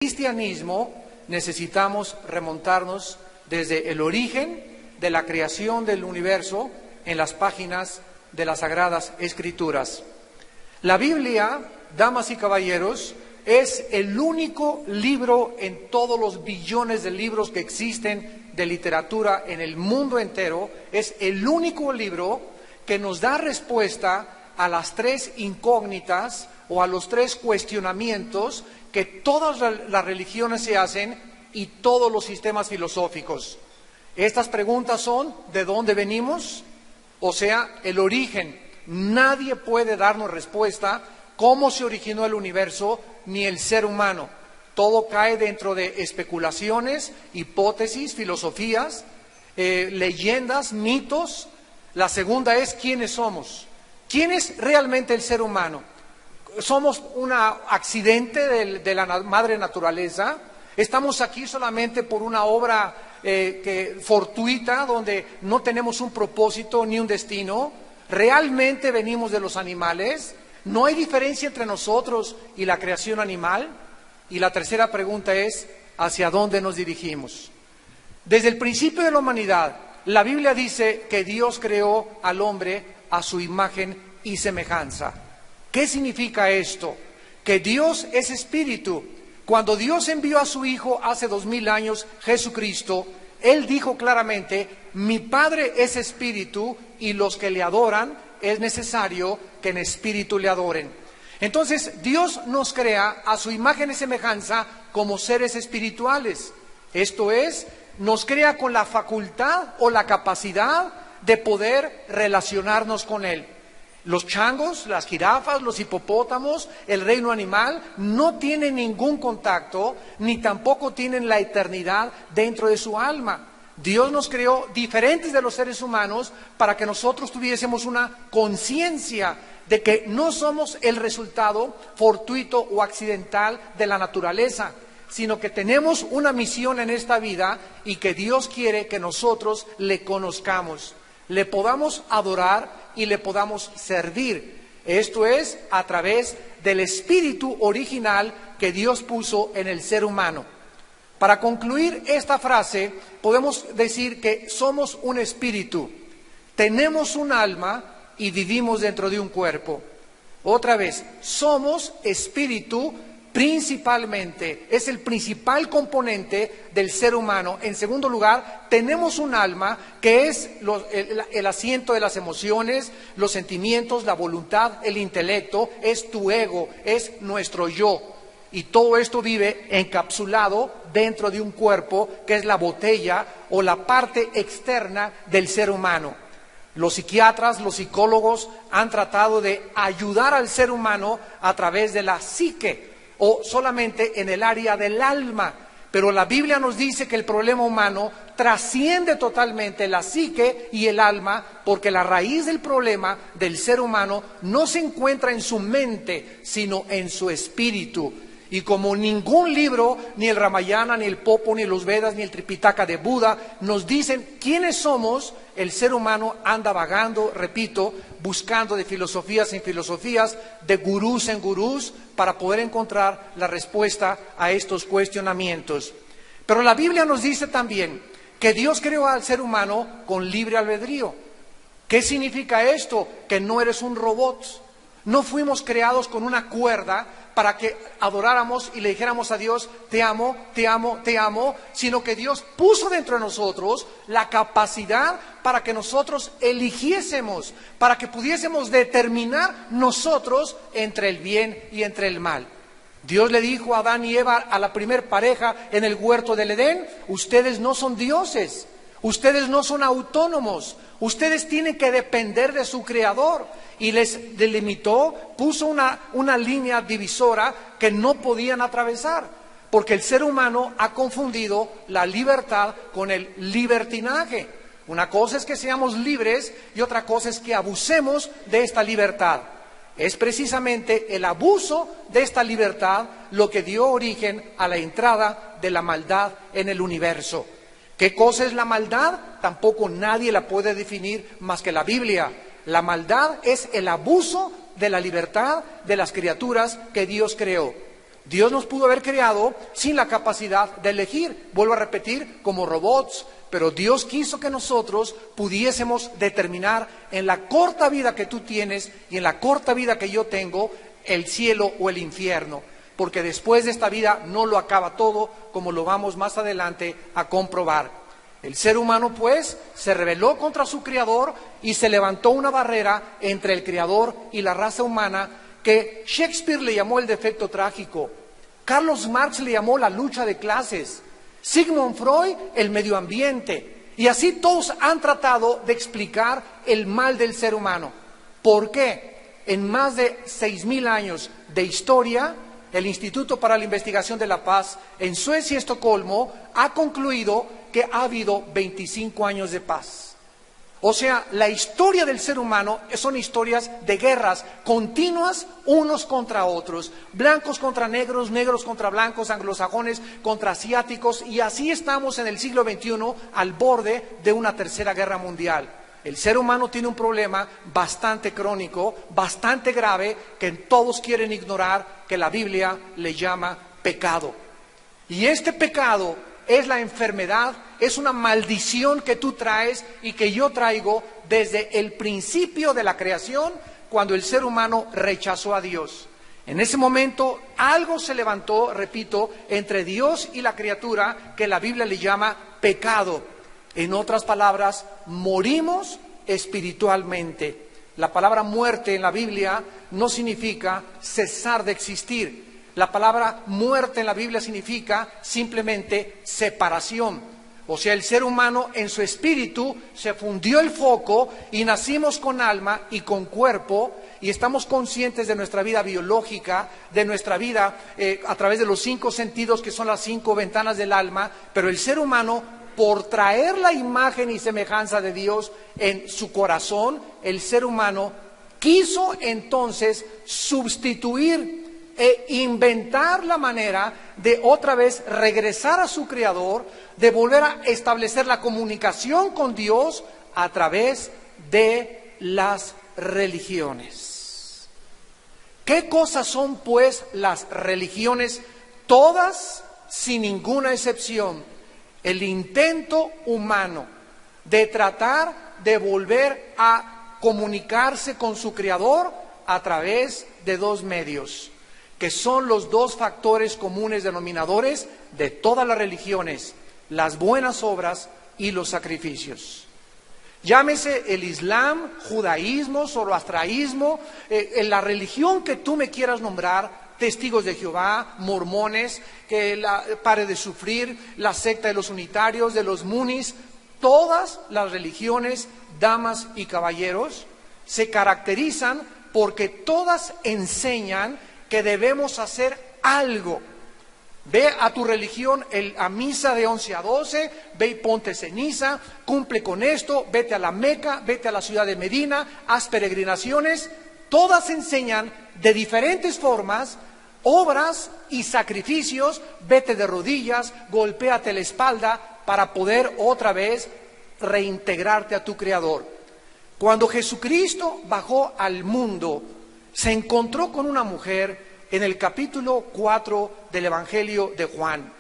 cristianismo necesitamos remontarnos desde el origen de la creación del universo en las páginas de las Sagradas Escrituras. La Biblia, damas y caballeros, es el único libro en todos los billones de libros que existen de literatura en el mundo entero, es el único libro que nos da respuesta a las tres incógnitas o a los tres cuestionamientos que todas las religiones se hacen y todos los sistemas filosóficos. Estas preguntas son: ¿de dónde venimos? O sea, el origen. Nadie puede darnos respuesta cómo se originó el universo ni el ser humano. Todo cae dentro de especulaciones, hipótesis, filosofías, leyendas, mitos. La segunda es: ¿quiénes somos? ¿Quién es realmente el ser humano? ¿Somos un accidente de la madre naturaleza? ¿Estamos aquí solamente por una obra fortuita donde no tenemos un propósito ni un destino? ¿Realmente venimos de los animales? ¿No hay diferencia entre nosotros y la creación animal? Y la tercera pregunta es: ¿hacia dónde nos dirigimos? Desde el principio de la humanidad, la Biblia dice que Dios creó al hombre a su imagen y semejanza. ¿Qué significa esto? Que Dios es espíritu. Cuando Dios envió a su Hijo hace 2000 años, Jesucristo, Él dijo claramente: mi Padre es espíritu y los que le adoran es necesario que en espíritu le adoren. Entonces Dios nos crea a su imagen y semejanza como seres espirituales. Esto es, nos crea con la facultad o la capacidad de poder relacionarnos con Él. Los changos, las jirafas, los hipopótamos, el reino animal no tienen ningún contacto, ni tampoco tienen la eternidad dentro de su alma. Dios nos creó diferentes de los seres humanos para que nosotros tuviésemos una conciencia de que no somos el resultado fortuito o accidental de la naturaleza, sino que tenemos una misión en esta vida y que Dios quiere que nosotros le conozcamos, le podamos adorar y le podamos servir. Esto es a través del espíritu original que Dios puso en el ser humano. Para concluir esta frase, podemos decir que somos un espíritu, tenemos un alma y vivimos dentro de un cuerpo. Otra vez, somos espíritu principalmente, es el principal componente del ser humano. En segundo lugar, tenemos un alma que es el asiento de las emociones, los sentimientos, la voluntad, el intelecto, es tu ego, es nuestro yo. Y todo esto vive encapsulado dentro de un cuerpo que es la botella o la parte externa del ser humano. Los psiquiatras, los psicólogos han tratado de ayudar al ser humano a través de la psique o solamente en el área del alma. Pero la Biblia nos dice que el problema humano trasciende totalmente la psique y el alma, porque la raíz del problema del ser humano no se encuentra en su mente, sino en su espíritu. Y como ningún libro, ni el Ramayana, ni el Popo, ni los Vedas, ni el Tripitaka de Buda, nos dicen quiénes somos, el ser humano anda vagando, repito, buscando de filosofías en filosofías, de gurús en gurús, para poder encontrar la respuesta a estos cuestionamientos. Pero la Biblia nos dice también que Dios creó al ser humano con libre albedrío. ¿Qué significa esto? Que no eres un robot. No fuimos creados con una cuerda para que adoráramos y le dijéramos a Dios: te amo, te amo, te amo, sino que Dios puso dentro de nosotros la capacidad para que nosotros eligiésemos, para que pudiésemos determinar nosotros entre el bien y entre el mal. Dios le dijo a Adán y Eva, a la primer pareja en el huerto del Edén: ustedes no son dioses, ustedes no son autónomos, ustedes tienen que depender de su Creador. Y les delimitó, puso una línea divisora que no podían atravesar, porque el ser humano ha confundido la libertad con el libertinaje. Una cosa es que seamos libres y otra cosa es que abusemos de esta libertad. Es precisamente el abuso de esta libertad lo que dio origen a la entrada de la maldad en el universo. ¿Qué cosa es la maldad? Tampoco nadie la puede definir más que la Biblia. La maldad es el abuso de la libertad de las criaturas que Dios creó. Dios nos pudo haber creado sin la capacidad de elegir, vuelvo a repetir, como robots, pero Dios quiso que nosotros pudiésemos determinar en la corta vida que tú tienes y en la corta vida que yo tengo, el cielo o el infierno, porque después de esta vida no lo acaba todo, como lo vamos más adelante a comprobar. El ser humano, pues, se rebeló contra su Creador y se levantó una barrera entre el Creador y la raza humana que Shakespeare le llamó el defecto trágico, Carlos Marx le llamó la lucha de clases, Sigmund Freud el medio ambiente, y así todos han tratado de explicar el mal del ser humano. ¿Por qué? En más de 6.000 años de historia, el Instituto para la Investigación de la Paz en Suecia y Estocolmo ha concluido que ha habido 25 años de paz. O sea, la historia del ser humano son historias de guerras continuas unos contra otros, blancos contra negros, negros contra blancos, anglosajones contra asiáticos, y así estamos en el siglo XXI al borde de una tercera guerra mundial. El ser humano tiene un problema bastante crónico, bastante grave, que todos quieren ignorar, que la Biblia le llama pecado. Y este pecado es la enfermedad, es una maldición que tú traes y que yo traigo desde el principio de la creación, cuando el ser humano rechazó a Dios. En ese momento algo se levantó, repito, entre Dios y la criatura, que la Biblia le llama pecado. En otras palabras, morimos espiritualmente. La palabra muerte en la Biblia no significa cesar de existir. La palabra muerte en la Biblia significa simplemente separación. O sea, el ser humano en su espíritu se fundió el foco y nacimos con alma y con cuerpo, y estamos conscientes de nuestra vida biológica, de nuestra vida a través de los 5 sentidos, que son las 5 ventanas del alma, pero el ser humano, por traer la imagen y semejanza de Dios en su corazón, el ser humano quiso entonces sustituir e inventar la manera de otra vez regresar a su Creador, de volver a establecer la comunicación con Dios a través de las religiones. ¿Qué cosas son, pues, las religiones? Todas, sin ninguna excepción, el intento humano de tratar de volver a comunicarse con su Creador a través de 2 medios, que son los 2 factores comunes denominadores de todas las religiones: las buenas obras y los sacrificios. Llámese el Islam, judaísmo, zoroastraísmo, la religión que tú me quieras nombrar, testigos de Jehová, mormones, que pare de sufrir, la secta de los unitarios, de los munis. Todas las religiones, damas y caballeros, se caracterizan porque todas enseñan que debemos hacer algo. Ve a tu religión a misa de 11 a 12, ve y ponte ceniza, cumple con esto, vete a la Meca, vete a la ciudad de Medina, haz peregrinaciones. Todas enseñan de diferentes formas obras y sacrificios. Vete de rodillas, golpéate la espalda para poder otra vez reintegrarte a tu Creador. Cuando Jesucristo bajó al mundo, se encontró con una mujer en el capítulo 4 del Evangelio de Juan.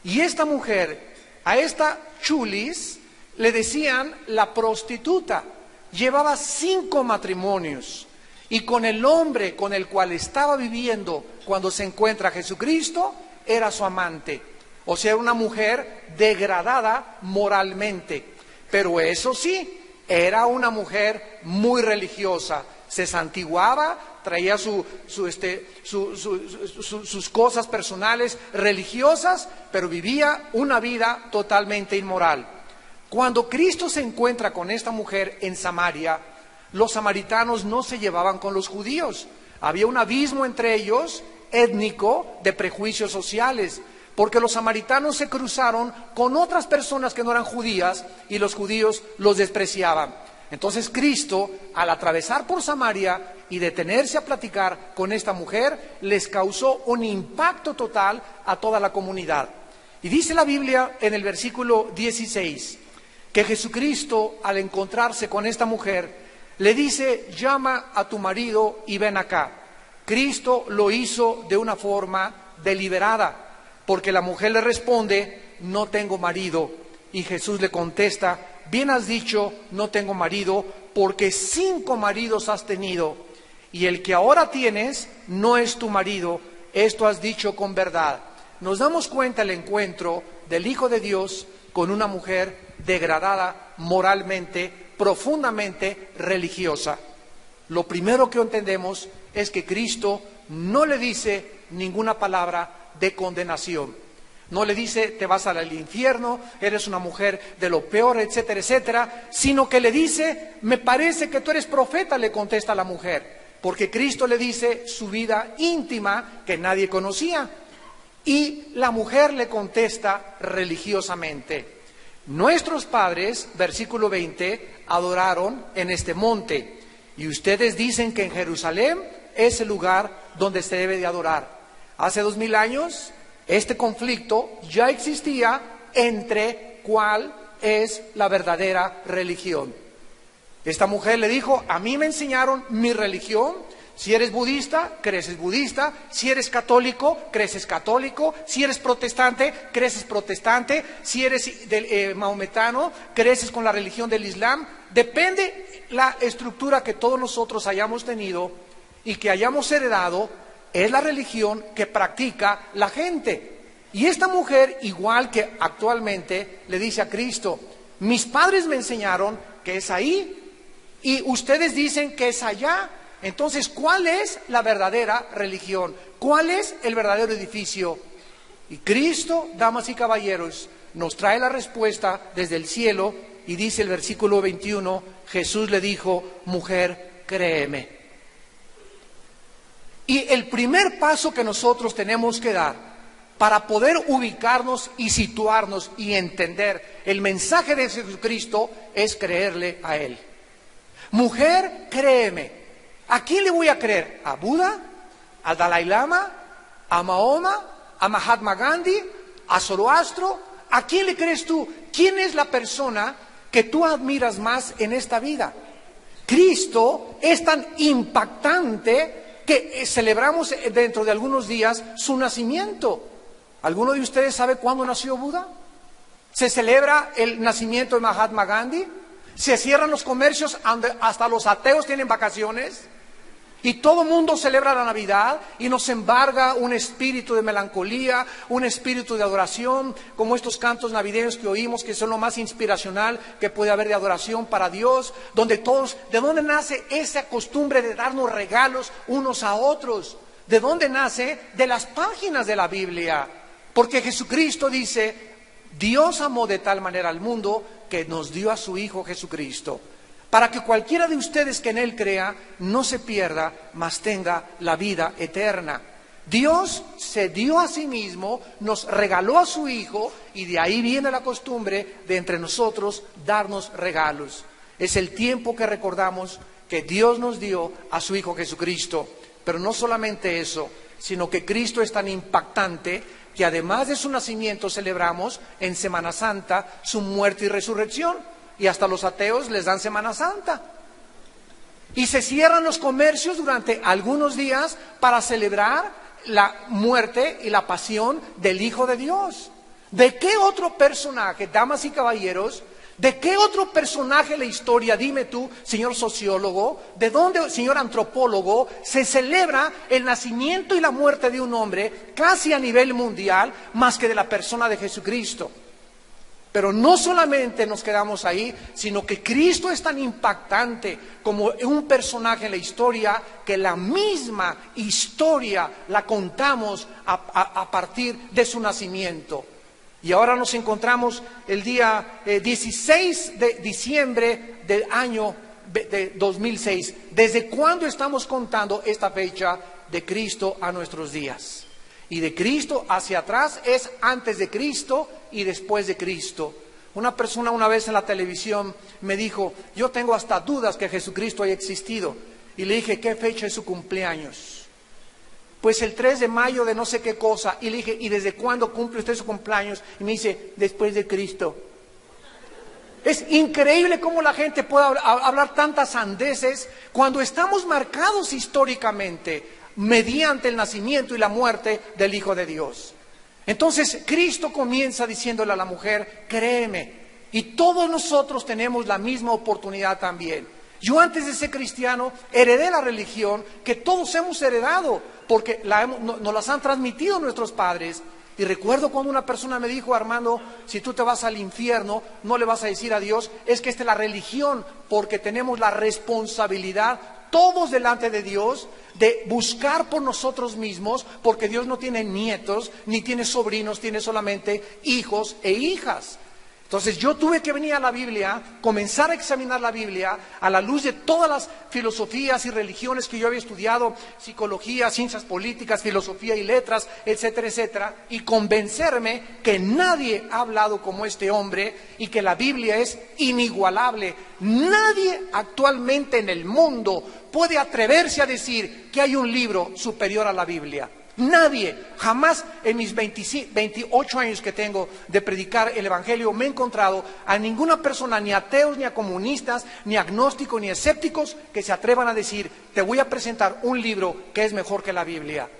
Y esta mujer, a esta chulis, le decían la prostituta. Llevaba 5 matrimonios. Y con el hombre con el cual estaba viviendo cuando se encuentra Jesucristo, era su amante. O sea, era una mujer degradada moralmente. Pero eso sí, era una mujer muy religiosa. Se santiguaba, traía sus cosas personales religiosas, pero vivía una vida totalmente inmoral. Cuando Cristo se encuentra con esta mujer en Samaria, los samaritanos no se llevaban con los judíos. Había un abismo entre ellos, étnico, de prejuicios sociales, porque los samaritanos se cruzaron con otras personas que no eran judías y los judíos los despreciaban. Entonces Cristo, al atravesar por Samaria y detenerse a platicar con esta mujer, les causó un impacto total a toda la comunidad. Y dice la Biblia en el versículo 16, que Jesucristo, al encontrarse con esta mujer, le dice: llama a tu marido y ven acá. Cristo lo hizo de una forma deliberada, porque la mujer le responde, no tengo marido. Y Jesús le contesta, bien has dicho, no tengo marido, porque 5 maridos has tenido, y el que ahora tienes no es tu marido, esto has dicho con verdad. Nos damos cuenta el encuentro del Hijo de Dios con una mujer degradada moralmente, profundamente religiosa. Lo primero que entendemos es que Cristo no le dice ninguna palabra de condenación. No le dice, te vas al infierno, eres una mujer de lo peor, etcétera, etcétera, sino que le dice, me parece que tú eres profeta, le contesta la mujer, porque Cristo le dice su vida íntima que nadie conocía. Y la mujer le contesta religiosamente, nuestros padres, versículo 20, adoraron en este monte, y ustedes dicen que en Jerusalén es el lugar donde se debe de adorar. Hace 2000 años, este conflicto ya existía entre cuál es la verdadera religión. Esta mujer le dijo, a mí me enseñaron mi religión. Si eres budista, creces budista. Si eres católico, creces católico. Si eres protestante, creces protestante. Si eres maometano, creces con la religión del Islam. Depende la estructura que todos nosotros hayamos tenido y que hayamos heredado, es la religión que practica la gente. Y esta mujer, igual que actualmente, le dice a Cristo, mis padres me enseñaron que es ahí y ustedes dicen que es allá. Entonces, ¿cuál es la verdadera religión? ¿Cuál es el verdadero edificio? Y Cristo, damas y caballeros, nos trae la respuesta desde el cielo y dice el versículo 21, Jesús le dijo, mujer, créeme. Y el primer paso que nosotros tenemos que dar para poder ubicarnos y situarnos y entender el mensaje de Jesucristo es creerle a Él. Mujer, créeme. ¿A quién le voy a creer? ¿A Buda? ¿Al Dalai Lama? ¿A Mahoma? ¿A Mahatma Gandhi? ¿A Zoroastro? ¿A quién le crees tú? ¿Quién es la persona que tú admiras más en esta vida? Cristo es tan impactante que celebramos dentro de algunos días su nacimiento. ¿Alguno de ustedes sabe cuándo nació Buda? ¿Se celebra el nacimiento de Mahatma Gandhi? ¿Se cierran los comercios, hasta los ateos tienen vacaciones? Y todo el mundo celebra la Navidad y nos embarga un espíritu de melancolía, un espíritu de adoración, como estos cantos navideños que oímos, que son lo más inspiracional que puede haber de adoración para Dios, donde todos, ¿de dónde nace esa costumbre de darnos regalos unos a otros? ¿De dónde nace? De las páginas de la Biblia. Porque Jesucristo dice, Dios amó de tal manera al mundo que nos dio a su Hijo Jesucristo, para que cualquiera de ustedes que en Él crea no se pierda, mas tenga la vida eterna. Dios se dio a sí mismo, nos regaló a su Hijo, y de ahí viene la costumbre de entre nosotros darnos regalos. Es el tiempo que recordamos que Dios nos dio a su Hijo Jesucristo. Pero no solamente eso, sino que Cristo es tan impactante que además de su nacimiento celebramos en Semana Santa su muerte y resurrección. Y hasta los ateos les dan Semana Santa. Y se cierran los comercios durante algunos días para celebrar la muerte y la pasión del Hijo de Dios. ¿De qué otro personaje, damas y caballeros, de qué otro personaje en la historia, dime tú, señor sociólogo, de dónde, señor antropólogo, se celebra el nacimiento y la muerte de un hombre casi a nivel mundial más que de la persona de Jesucristo? Pero no solamente nos quedamos ahí, sino que Cristo es tan impactante como un personaje en la historia que la misma historia la contamos a partir de su nacimiento. Y ahora nos encontramos el día 16 de diciembre del año de 2006. ¿Desde cuándo estamos contando esta fecha de Cristo a nuestros días? Y de Cristo hacia atrás es antes de Cristo y después de Cristo. Una persona una vez en la televisión me dijo, yo tengo hasta dudas que Jesucristo haya existido. Y le dije, ¿qué fecha es su cumpleaños? Pues el 3 de mayo de no sé qué cosa. Y le dije, ¿y desde cuándo cumple usted su cumpleaños? Y me dice, después de Cristo. Es increíble cómo la gente puede hablar tantas sandeces cuando estamos marcados históricamente. mediante el nacimiento y la muerte del Hijo de Dios. Entonces Cristo comienza diciéndole a la mujer, créeme, y todos nosotros tenemos la misma oportunidad también. Yo antes de ser cristiano heredé la religión que todos hemos heredado, porque nos las han transmitido nuestros padres. Y recuerdo cuando una persona me dijo, Armando, si tú te vas al infierno, no le vas a decir a Dios, es que esta es la religión, porque tenemos la responsabilidad, todos delante de Dios, de buscar por nosotros mismos, porque Dios no tiene nietos, ni tiene sobrinos, tiene solamente hijos e hijas. Entonces yo tuve que venir a la Biblia, comenzar a examinar la Biblia a la luz de todas las filosofías y religiones que yo había estudiado, psicología, ciencias políticas, filosofía y letras, etcétera, etcétera, y convencerme que nadie ha hablado como este hombre y que la Biblia es inigualable. Nadie actualmente en el mundo puede atreverse a decir que hay un libro superior a la Biblia. Nadie, jamás en mis 28 años que tengo de predicar el Evangelio me he encontrado a ninguna persona, ni ateos, ni a comunistas, ni agnósticos, ni escépticos, que se atrevan a decir, te voy a presentar un libro que es mejor que la Biblia.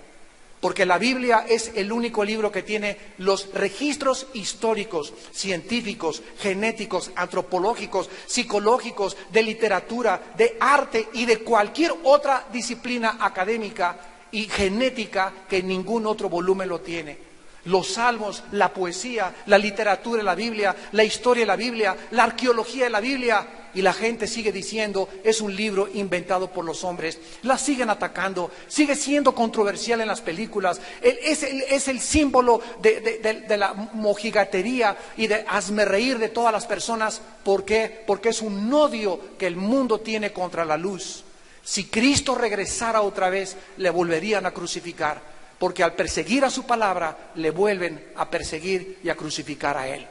Porque la Biblia es el único libro que tiene los registros históricos, científicos, genéticos, antropológicos, psicológicos, de literatura, de arte y de cualquier otra disciplina académica y genética que ningún otro volumen lo tiene. Los salmos, la poesía, la literatura de la Biblia, la historia de la Biblia, la arqueología de la Biblia, y la gente sigue diciendo es un libro inventado por los hombres. La siguen atacando, sigue siendo controversial en las películas, es el símbolo de la mojigatería y de hazmerreír de todas las personas. ¿Por qué? Porque es un odio que el mundo tiene contra la luz. Si Cristo regresara otra vez, le volverían a crucificar, porque al perseguir a su palabra, le vuelven a perseguir y a crucificar a él.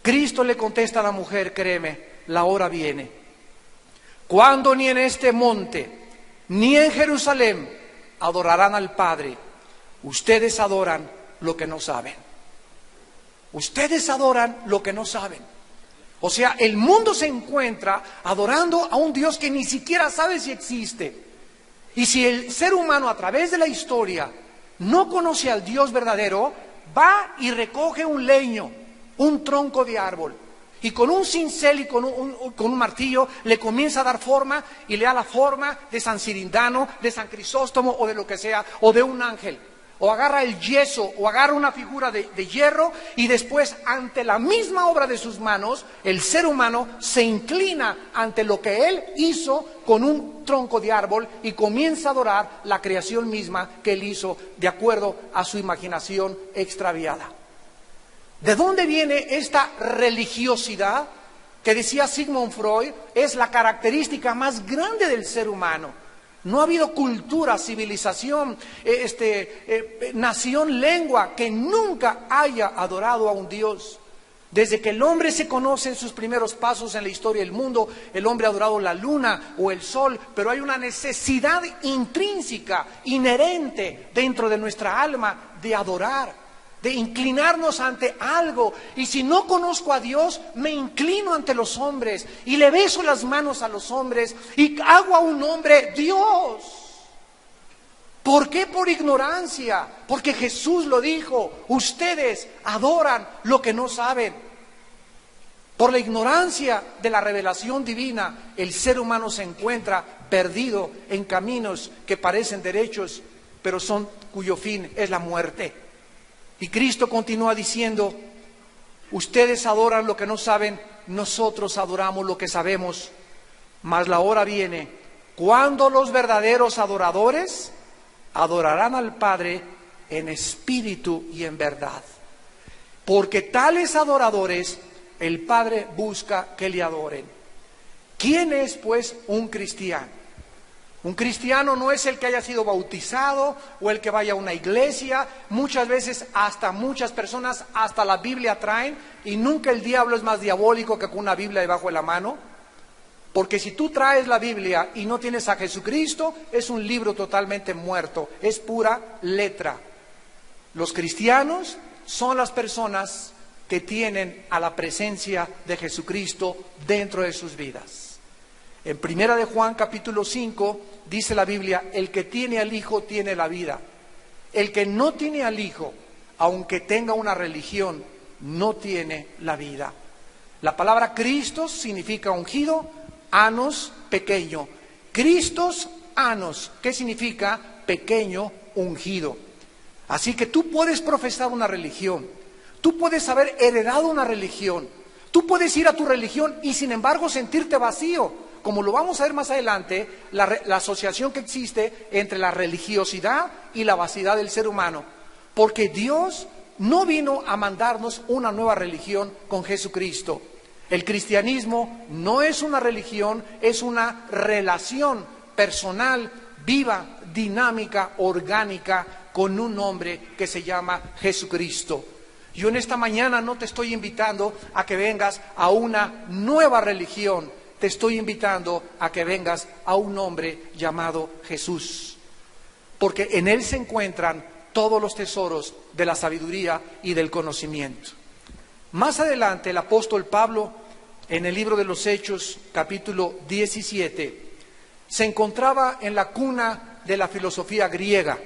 Cristo le contesta a la mujer, créeme, la hora viene, cuando ni en este monte, ni en Jerusalén, adorarán al Padre. Ustedes adoran lo que no saben. Ustedes adoran lo que no saben. O sea, el mundo se encuentra adorando a un Dios que ni siquiera sabe si existe. Y si el ser humano a través de la historia no conoce al Dios verdadero, va y recoge un leño, un tronco de árbol, y con un cincel y con un martillo le comienza a dar forma y le da la forma de San Cirindano, de San Crisóstomo o de lo que sea, o de un ángel. O agarra el yeso, o agarra una figura de hierro, y después, ante la misma obra de sus manos, el ser humano se inclina ante lo que él hizo con un tronco de árbol y comienza a adorar la creación misma que él hizo de acuerdo a su imaginación extraviada. ¿De dónde viene esta religiosidad que decía Sigmund Freud es la característica más grande del ser humano? No ha habido cultura, civilización, nación, lengua que nunca haya adorado a un Dios. Desde que el hombre se conoce en sus primeros pasos en la historia del mundo, el hombre ha adorado la luna o el sol, pero hay una necesidad intrínseca, inherente dentro de nuestra alma de adorar, de inclinarnos ante algo. Y si no conozco a Dios, me inclino ante los hombres y le beso las manos a los hombres y hago a un hombre Dios. ¿Por qué? Por ignorancia. Porque Jesús lo dijo, ustedes adoran lo que no saben. Por la ignorancia de la revelación divina, el ser humano se encuentra perdido en caminos que parecen derechos, pero cuyo fin es la muerte. Y Cristo continúa diciendo, ustedes adoran lo que no saben, nosotros adoramos lo que sabemos, mas la hora viene cuando los verdaderos adoradores adorarán al Padre en espíritu y en verdad. Porque tales adoradores el Padre busca que le adoren. ¿Quién es pues un cristiano? Un cristiano no es el que haya sido bautizado o el que vaya a una iglesia. Muchas veces hasta muchas personas hasta la Biblia traen, y nunca el diablo es más diabólico que con una Biblia debajo de la mano. Porque si tú traes la Biblia y no tienes a Jesucristo, es un libro totalmente muerto, es pura letra. Los cristianos son las personas que tienen a la presencia de Jesucristo dentro de sus vidas. En Primera de Juan capítulo 5 dice la Biblia, el que tiene al Hijo tiene la vida. El que no tiene al Hijo, aunque tenga una religión, no tiene la vida. La palabra Cristos significa ungido, anos, pequeño. Cristos, anos, ¿qué significa? Pequeño, ungido. Así que tú puedes profesar una religión, tú puedes haber heredado una religión, tú puedes ir a tu religión y sin embargo sentirte vacío, como lo vamos a ver más adelante, la asociación que existe entre la religiosidad y la vaciedad del ser humano, porque Dios no vino a mandarnos una nueva religión con Jesucristo. El cristianismo no es una religión, es una relación personal, viva, dinámica, orgánica, con un hombre que se llama Jesucristo. Yo en esta mañana no te estoy invitando a que vengas a una nueva religión, te estoy invitando a que vengas a un hombre llamado Jesús, porque en él se encuentran todos los tesoros de la sabiduría y del conocimiento. Más adelante el apóstol Pablo, en el libro de los Hechos, capítulo 17, se encontraba en la cuna de la filosofía griega.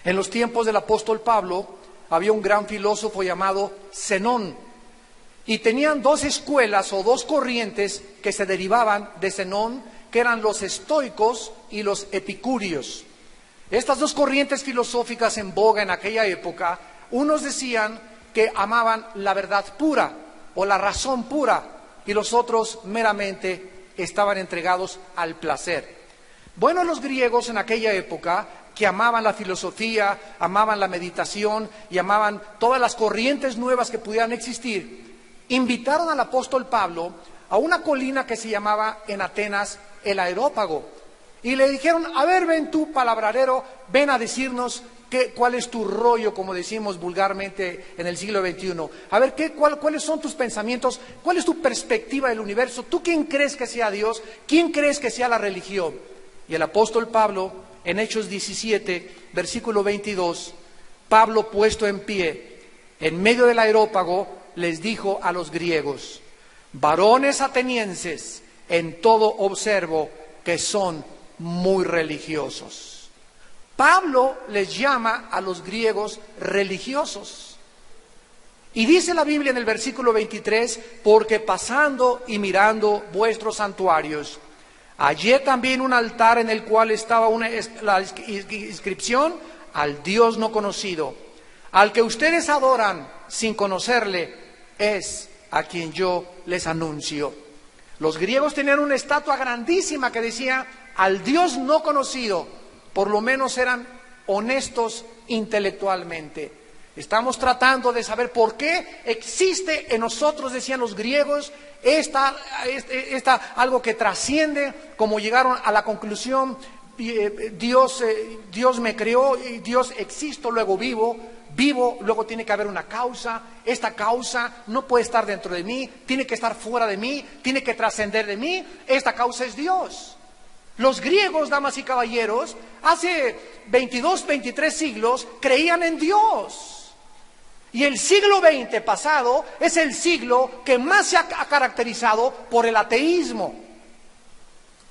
En los tiempos del apóstol Pablo había un gran filósofo llamado Zenón, y tenían dos escuelas o dos corrientes que se derivaban de Zenón, que eran los estoicos y los epicúreos. Estas dos corrientes filosóficas en boga en aquella época, unos decían que amaban la verdad pura o la razón pura, y los otros meramente estaban entregados al placer. Bueno, los griegos en aquella época, que amaban la filosofía, amaban la meditación y amaban todas las corrientes nuevas que pudieran existir, invitaron al apóstol Pablo a una colina que se llamaba en Atenas el Areópago, y le dijeron, a ver, ven tú, palabrarero, ven a decirnos cuál es tu rollo, como decimos vulgarmente en el siglo XXI. A ver, ¿cuáles son tus pensamientos? ¿Cuál es tu perspectiva del universo? ¿Tú quién crees que sea Dios? ¿Quién crees que sea la religión? Y el apóstol Pablo, en Hechos 17, versículo 22, Pablo puesto en pie, en medio del Areópago, les dijo a los griegos, varones atenienses, en todo observo que son muy religiosos. Pablo les llama a los griegos religiosos. Y dice la Biblia en el versículo 23, porque pasando y mirando vuestros santuarios, hallé también un altar en el cual estaba la inscripción al Dios no conocido, al que ustedes adoran sin conocerle, es a quien yo les anuncio. Los griegos tenían una estatua grandísima que decía al Dios no conocido. Por lo menos eran honestos intelectualmente. Estamos tratando de saber por qué existe en nosotros, decían los griegos, algo que trasciende, como llegaron a la conclusión, Dios me creó, y Dios existo, luego vivo, luego tiene que haber una causa, esta causa no puede estar dentro de mí, tiene que estar fuera de mí, tiene que trascender de mí, esta causa es Dios. Los griegos, damas y caballeros, hace 22, 23 siglos creían en Dios. Y el siglo XX pasado es el siglo que más se ha caracterizado por el ateísmo.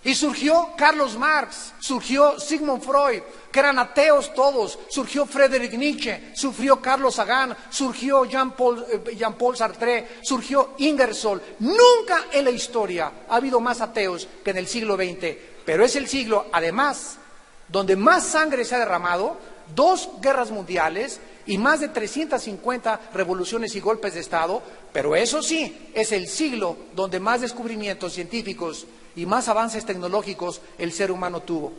Y surgió Carlos Marx, surgió Sigmund Freud, que eran ateos todos, surgió Friedrich Nietzsche, surgió Carlos Sagan, surgió Jean-Paul Sartre, surgió Ingersoll. Nunca en la historia ha habido más ateos que en el siglo XX. Pero es el siglo, además, donde más sangre se ha derramado, 2 guerras mundiales y más de 350 revoluciones y golpes de Estado, pero eso sí, es el siglo donde más descubrimientos científicos y más avances tecnológicos el ser humano tuvo.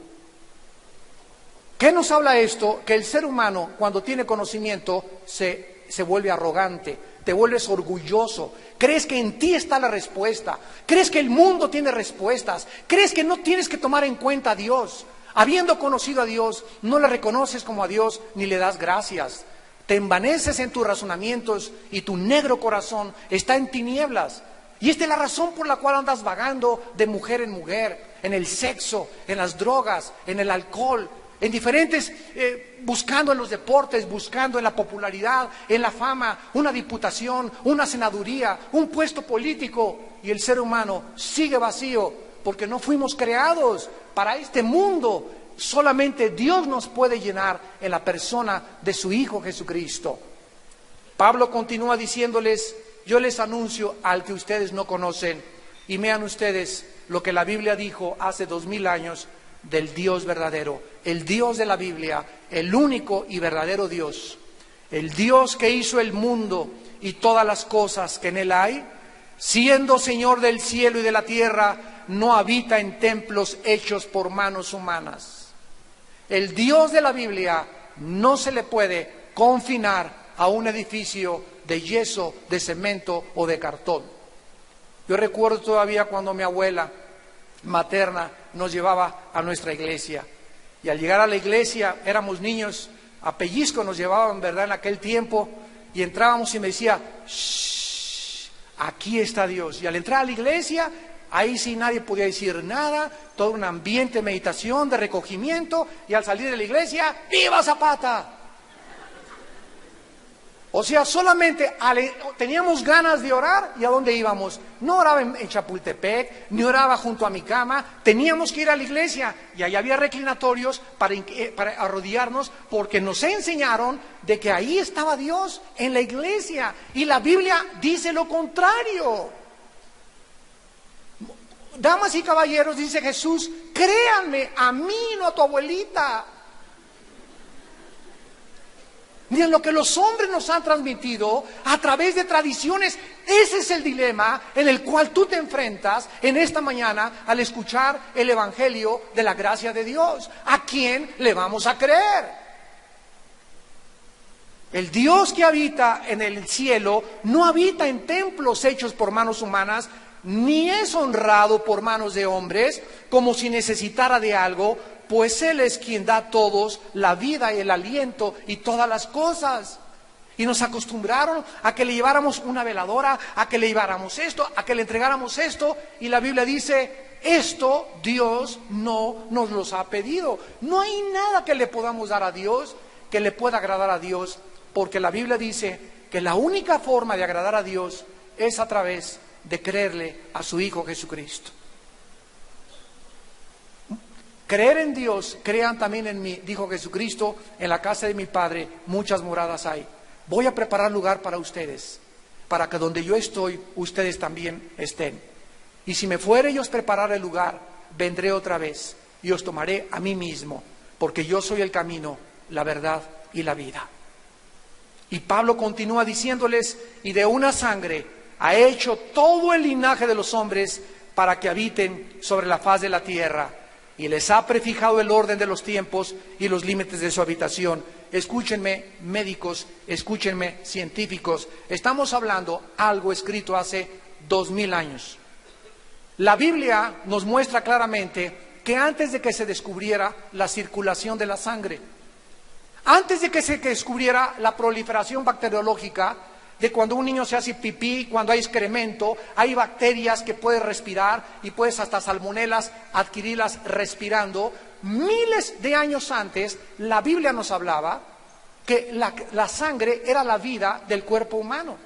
¿Qué nos habla esto? Que el ser humano, cuando tiene conocimiento, se vuelve arrogante, te vuelves orgulloso, crees que en ti está la respuesta, crees que el mundo tiene respuestas, crees que no tienes que tomar en cuenta a Dios. Habiendo conocido a Dios, no le reconoces como a Dios ni le das gracias. Te envaneces en tus razonamientos y tu negro corazón está en tinieblas. Y esta es la razón por la cual andas vagando de mujer en mujer, en el sexo, en las drogas, en el alcohol, en diferentes, buscando en los deportes, buscando en la popularidad, en la fama, una diputación, una senaduría, un puesto político, y el ser humano sigue vacío porque no fuimos creados para este mundo. Solamente Dios nos puede llenar en la persona de su Hijo Jesucristo. Pablo continúa diciéndoles: yo les anuncio al que ustedes no conocen, y vean ustedes lo que la Biblia dijo hace 2000 años del Dios verdadero, el Dios de la Biblia, el único y verdadero Dios, el Dios que hizo el mundo y todas las cosas que en él hay, siendo Señor del cielo y de la tierra, no habita en templos hechos por manos humanas. El Dios de la Biblia no se le puede confinar a un edificio de yeso, de cemento o de cartón. Yo recuerdo todavía cuando mi abuela materna nos llevaba a nuestra iglesia, y al llegar a la iglesia, éramos niños, a pellizco nos llevaban, ¿verdad?, en aquel tiempo, y entrábamos y me decía: shh, aquí está Dios. Y al entrar a la iglesia, ahí sí nadie podía decir nada, todo un ambiente de meditación, de recogimiento, y al salir de la iglesia, ¡viva Zapata! O sea, solamente teníamos ganas de orar, ¿y a dónde íbamos? No oraba en Chapultepec, ni oraba junto a mi cama, teníamos que ir a la iglesia, y ahí había reclinatorios para arrodillarnos, porque nos enseñaron de que ahí estaba Dios, en la iglesia, y la Biblia dice lo contrario. Damas y caballeros, dice Jesús, créanme a mí, no a tu abuelita. Miren lo que los hombres nos han transmitido a través de tradiciones. Ese es el dilema en el cual tú te enfrentas en esta mañana al escuchar el Evangelio de la gracia de Dios. ¿A quién le vamos a creer? El Dios que habita en el cielo no habita en templos hechos por manos humanas, ni es honrado por manos de hombres como si necesitara de algo, pues Él es quien da a todos la vida y el aliento y todas las cosas. Y nos acostumbraron a que le lleváramos una veladora, a que le lleváramos esto, a que le entregáramos esto, y la Biblia dice: esto Dios no nos los ha pedido. No hay nada que le podamos dar a Dios que le pueda agradar a Dios, porque la Biblia dice que la única forma de agradar a Dios es a través de creerle a su Hijo Jesucristo. Creer en Dios, crean también en mí, dijo Jesucristo: en la casa de mi Padre muchas moradas hay. Voy a preparar lugar para ustedes, para que donde yo estoy, ustedes también estén. Y si me fuere y os preparar el lugar, vendré otra vez y os tomaré a mí mismo, porque yo soy el camino, la verdad y la vida. Y Pablo continúa diciéndoles: y de una sangre ha hecho todo el linaje de los hombres para que habiten sobre la faz de la tierra, y les ha prefijado el orden de los tiempos y los límites de su habitación. Escúchenme, médicos, escúchenme, científicos, estamos hablando algo escrito hace 2000 años. La Biblia nos muestra claramente que antes de que se descubriera la circulación de la sangre, antes de que se descubriera la proliferación bacteriológica, de cuando un niño se hace pipí, cuando hay excremento, hay bacterias que puedes respirar y puedes hasta salmonelas adquirirlas respirando. Miles de años antes, la Biblia nos hablaba que la sangre era la vida del cuerpo humano.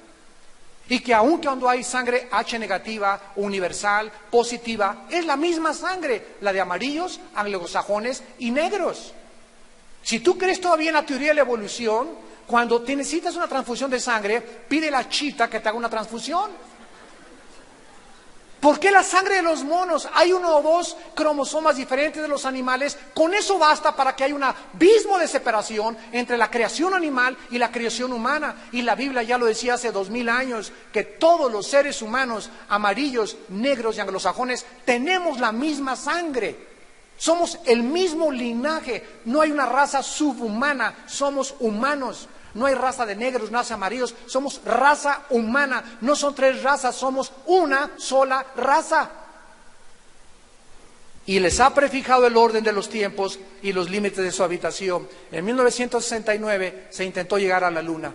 Y que aun cuando hay sangre H negativa, universal, positiva, es la misma sangre, la de amarillos, anglosajones y negros. Si tú crees todavía en la teoría de la evolución, cuando te necesitas una transfusión de sangre, pide a la chita que te haga una transfusión. ¿Por qué la sangre de los monos? Hay 1 o 2 cromosomas diferentes de los animales. Con eso basta para que haya un abismo de separación entre la creación animal y la creación humana. Y la Biblia ya lo decía hace 2000 años, que todos los seres humanos, amarillos, negros y anglosajones, tenemos la misma sangre. Somos el mismo linaje. No hay una raza subhumana, somos humanos. No hay raza de negros, raza de amarillos, somos raza humana. No son 3 razas, somos una sola raza. Y les ha prefijado el orden de los tiempos y los límites de su habitación. En 1969 se intentó llegar a la Luna.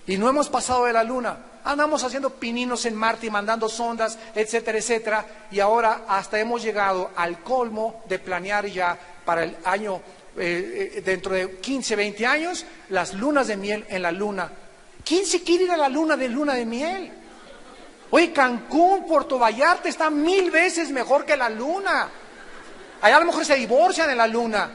Y no hemos pasado de la Luna. Andamos haciendo pininos en Marte y mandando sondas, etcétera, etcétera. Y ahora hasta hemos llegado al colmo de planear ya para el año, dentro de 15, 20 años, las lunas de miel en la Luna. ¿Quién se quiere ir a la Luna de miel? Oye, Cancún, Puerto Vallarta está 1000 veces mejor que la luna. Allá a lo mejor se divorcian en la luna.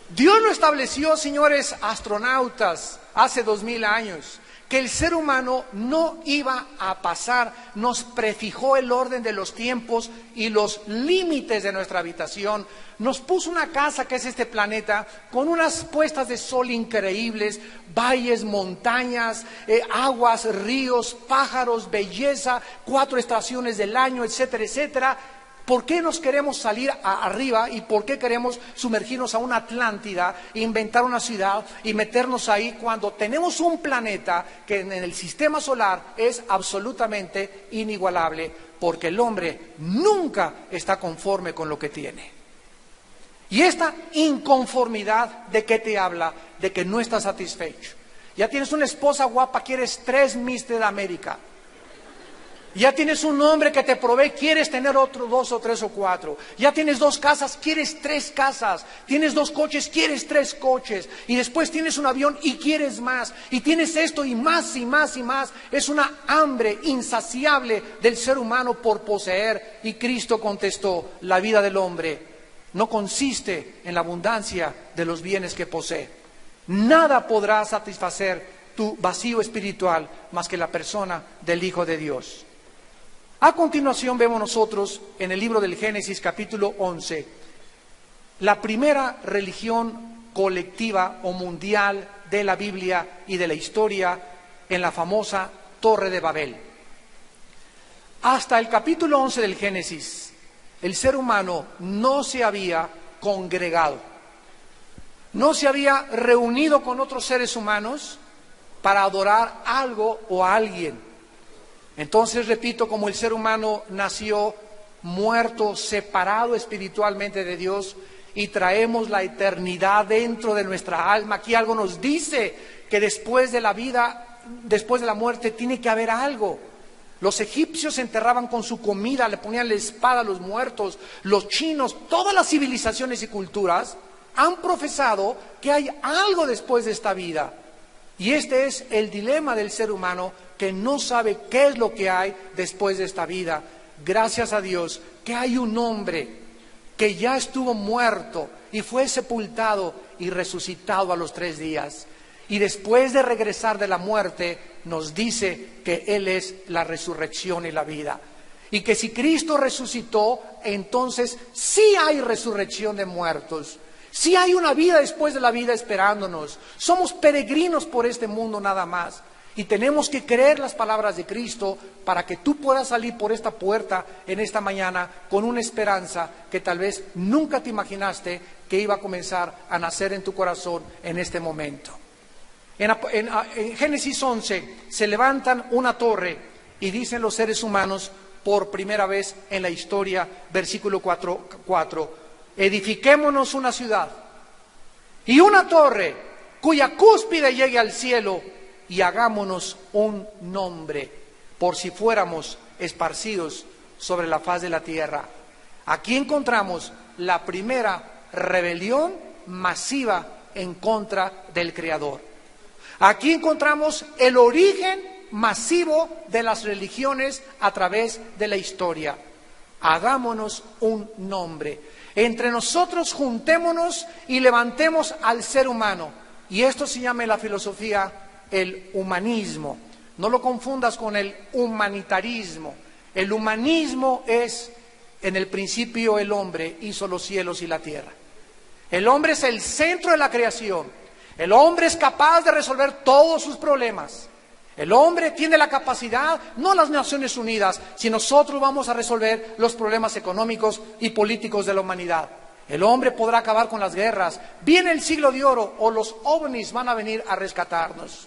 Dios lo estableció, señores astronautas, hace 2000 años, que el ser humano no iba a pasar, nos prefijó el orden de los tiempos y los límites de nuestra habitación, nos puso una casa que es este planeta, con unas puestas de sol increíbles, valles, montañas, aguas, ríos, pájaros, belleza, 4 estaciones del año, etcétera, etcétera. ¿Por qué nos queremos salir arriba y por qué queremos sumergirnos a una Atlántida, inventar una ciudad y meternos ahí cuando tenemos un planeta que en el sistema solar es absolutamente inigualable? Porque el hombre nunca está conforme con lo que tiene. Y esta inconformidad, ¿de qué te habla? De que no estás satisfecho. Ya tienes una esposa guapa, quieres 3 Mister América. Ya tienes un hombre que te provee, quieres tener otro 2 o 3 o 4. Ya tienes 2 casas, quieres 3 casas. Tienes 2 coches, quieres 3 coches. Y después tienes un avión y quieres más. Y tienes esto y más y más y más. Es una hambre insaciable del ser humano por poseer. Y Cristo contestó, la vida del hombre no consiste en la abundancia de los bienes que posee. Nada podrá satisfacer tu vacío espiritual más que la persona del Hijo de Dios. A continuación vemos nosotros en el libro del Génesis capítulo 11, la primera religión colectiva o mundial de la Biblia y de la historia en la famosa Torre de Babel. Hasta el capítulo 11 del Génesis, el ser humano no se había congregado, no se había reunido con otros seres humanos para adorar algo o a alguien. Entonces, repito, como el ser humano nació muerto, separado espiritualmente de Dios y traemos la eternidad dentro de nuestra alma, aquí algo nos dice que después de la vida, después de la muerte, tiene que haber algo. Los egipcios se enterraban con su comida, le ponían la espada a los muertos, los chinos, todas las civilizaciones y culturas han profesado que hay algo después de esta vida. Y este es el dilema del ser humano, que no sabe qué es lo que hay después de esta vida. Gracias a Dios que hay un hombre que ya estuvo muerto y fue sepultado y resucitado a los 3 días. Y después de regresar de la muerte nos dice que Él es la resurrección y la vida. Y que si Cristo resucitó, entonces sí hay resurrección de muertos. Sí hay una vida después de la vida esperándonos. Somos peregrinos por este mundo nada más. Y tenemos que creer las palabras de Cristo para que tú puedas salir por esta puerta en esta mañana con una esperanza que tal vez nunca te imaginaste que iba a comenzar a nacer en tu corazón en este momento. En Génesis 11 se levantan una torre y dicen los seres humanos por primera vez en la historia, versículo 4, edifiquémonos una ciudad y una torre cuya cúspide llegue al cielo y hagámonos un nombre, por si fuéramos esparcidos sobre la faz de la tierra. Aquí encontramos la primera rebelión masiva en contra del Creador. Aquí encontramos el origen masivo de las religiones a través de la historia. Hagámonos un nombre. Entre nosotros juntémonos y levantemos al ser humano. Y esto se llama en la filosofía el humanismo. No lo confundas con el humanitarismo. El humanismo es, en el principio el hombre hizo los cielos y la tierra. El hombre es el centro de la creación. El hombre es capaz de resolver todos sus problemas. El hombre tiene la capacidad, no las Naciones Unidas, si nosotros vamos a resolver los problemas económicos y políticos de la humanidad. El hombre podrá acabar con las guerras. Viene el siglo de oro o los ovnis van a venir a rescatarnos.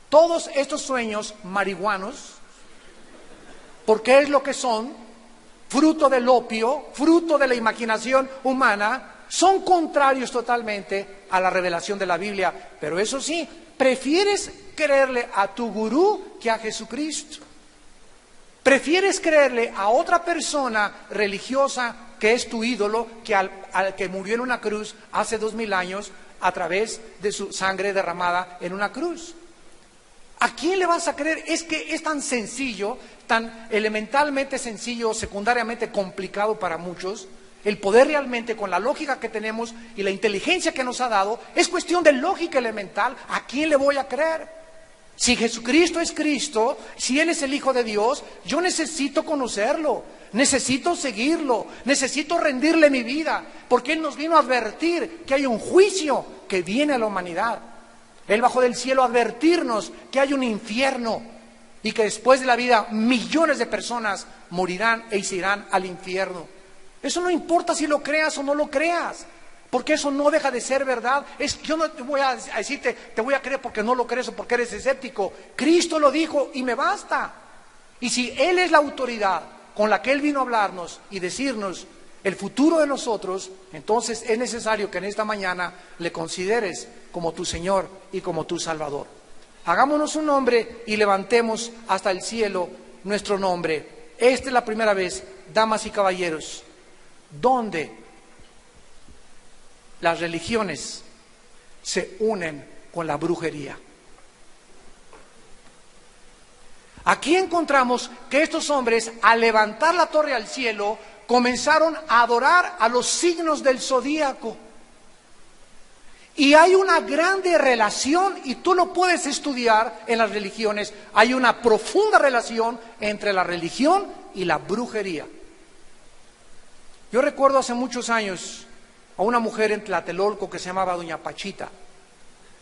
Todos estos sueños marihuanos, porque es lo que son, fruto del opio, fruto de la imaginación humana, son contrarios totalmente a la revelación de la Biblia. Pero eso sí, prefieres creerle a tu gurú que a Jesucristo. Prefieres creerle a otra persona religiosa que es tu ídolo, que al que murió en una cruz hace 2000 años a través de su sangre derramada en una cruz. ¿A quién le vas a creer? Es que es tan sencillo, tan elementalmente sencillo, secundariamente complicado para muchos. El poder realmente, con la lógica que tenemos y la inteligencia que nos ha dado, es cuestión de lógica elemental. ¿A quién le voy a creer? Si Jesucristo es Cristo, si Él es el Hijo de Dios, yo necesito conocerlo, necesito seguirlo, necesito rendirle mi vida, porque Él nos vino a advertir que hay un juicio que viene a la humanidad. Él bajó del cielo a advertirnos que hay un infierno y que después de la vida millones de personas morirán e se irán al infierno. Eso no importa si lo creas o no lo creas, porque eso no deja de ser verdad. Yo no te voy a decirte, te voy a creer porque no lo crees o porque eres escéptico. Cristo lo dijo y me basta. Y si Él es la autoridad con la que Él vino a hablarnos y decirnos el futuro de nosotros, entonces es necesario que en esta mañana le consideres como tu Señor y como tu Salvador. Hagámonos un nombre y levantemos hasta el cielo nuestro nombre. Esta es la primera vez, damas y caballeros, donde las religiones se unen con la brujería. Aquí encontramos que estos hombres, al levantar la torre al cielo, comenzaron a adorar a los signos del zodíaco. Y hay una grande relación, y tú lo puedes estudiar en las religiones, hay una profunda relación entre la religión y la brujería. Yo recuerdo hace muchos años a una mujer en Tlatelolco que se llamaba Doña Pachita.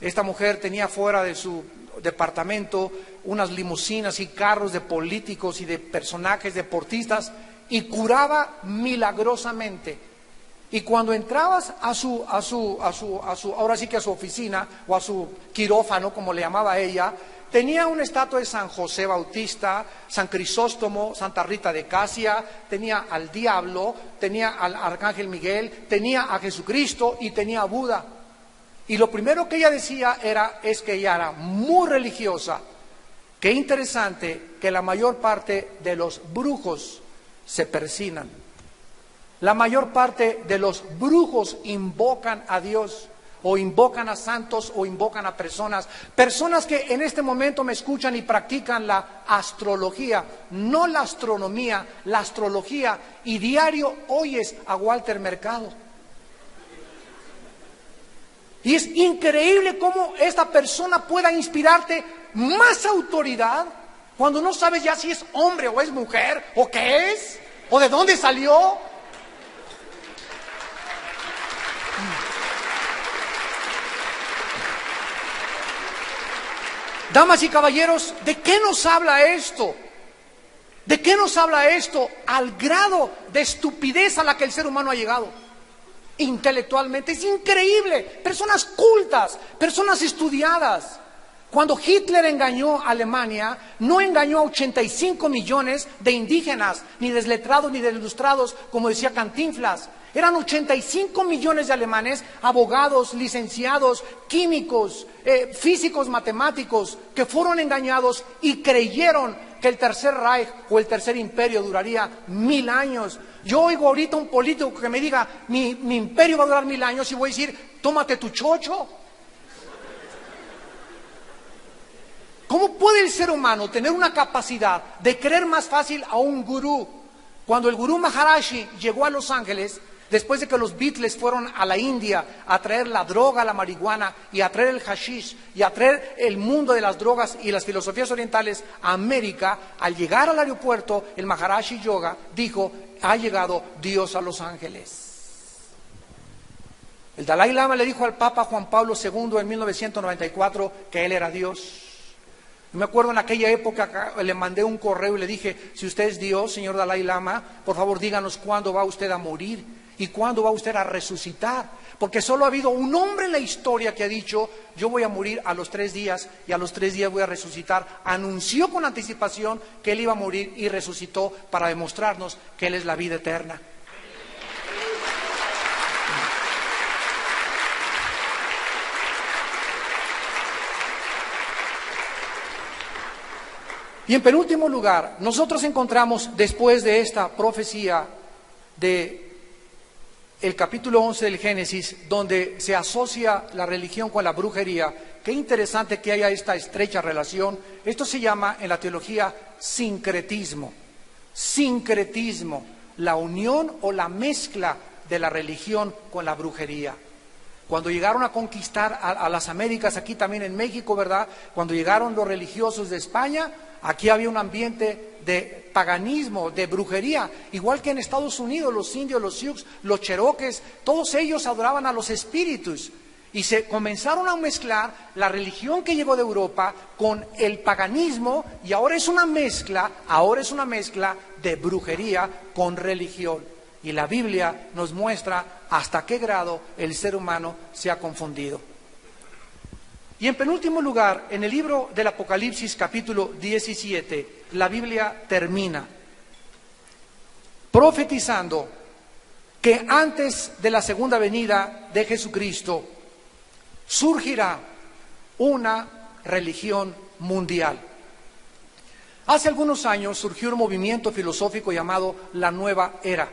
Esta mujer tenía fuera de su departamento unas limusinas y carros de políticos y de personajes deportistas y curaba milagrosamente. Y cuando entrabas ahora sí que a su oficina o a su quirófano, como le llamaba ella, tenía una estatua de San José Bautista, San Crisóstomo, Santa Rita de Casia, tenía al diablo, tenía al arcángel Miguel, tenía a Jesucristo y tenía a Buda. Y lo primero que ella decía es que ella era muy religiosa. Qué interesante que la mayor parte de los brujos se persignan. La mayor parte de los brujos invocan a Dios, o invocan a santos, o invocan a personas que en este momento me escuchan y practican la astrología, no la astronomía, la astrología, y diario oyes a Walter Mercado. Y es increíble cómo esta persona pueda inspirarte más autoridad cuando no sabes ya si es hombre o es mujer, o qué es, o de dónde salió. Damas y caballeros, ¿de qué nos habla esto? ¿De qué nos habla esto? Al grado de estupidez a la que el ser humano ha llegado intelectualmente. Es increíble. Personas cultas, personas estudiadas. Cuando Hitler engañó a Alemania, no engañó a 85 millones de indígenas, ni desletrados ni desilustrados, como decía Cantinflas. Eran 85 millones de alemanes, abogados, licenciados, químicos, físicos, matemáticos, que fueron engañados y creyeron que el Tercer Reich o el Tercer Imperio duraría 1000 años. Yo oigo ahorita un político que me diga, mi imperio va a durar 1000 años, y voy a decir, tómate tu chocho. ¿Cómo puede el ser humano tener una capacidad de creer más fácil a un gurú? Cuando el gurú Maharaji llegó a Los Ángeles, después de que los Beatles fueron a la India a traer la droga, la marihuana, y a traer el hashish, y a traer el mundo de las drogas y las filosofías orientales a América, al llegar al aeropuerto, el Maharaji Yoga dijo, ha llegado Dios a Los Ángeles. El Dalai Lama le dijo al Papa Juan Pablo II en 1994 que él era Dios. Me acuerdo en aquella época le mandé un correo y le dije, si usted es Dios, señor Dalai Lama, por favor díganos cuándo va usted a morir y cuándo va usted a resucitar. Porque solo ha habido un hombre en la historia que ha dicho, yo voy a morir a los 3 días y a los 3 días voy a resucitar. Anunció con anticipación que él iba a morir y resucitó para demostrarnos que él es la vida eterna. Y en penúltimo lugar, nosotros encontramos después de esta profecía de el capítulo 11 del Génesis, donde se asocia la religión con la brujería, que qué interesante que haya esta estrecha relación. Esto se llama en la teología sincretismo. Sincretismo, la unión o la mezcla de la religión con la brujería. Cuando llegaron a conquistar a las Américas, aquí también en México, ¿verdad? Cuando llegaron los religiosos de España, aquí había un ambiente de paganismo, de brujería, igual que en Estados Unidos, los indios, los sioux, los cherokees, todos ellos adoraban a los espíritus. Y se comenzaron a mezclar la religión que llegó de Europa con el paganismo, y ahora es una mezcla de brujería con religión. Y la Biblia nos muestra hasta qué grado el ser humano se ha confundido. Y en penúltimo lugar, en el libro del Apocalipsis capítulo 17, la Biblia termina profetizando que antes de la segunda venida de Jesucristo surgirá una religión mundial. Hace algunos años surgió un movimiento filosófico llamado la Nueva Era.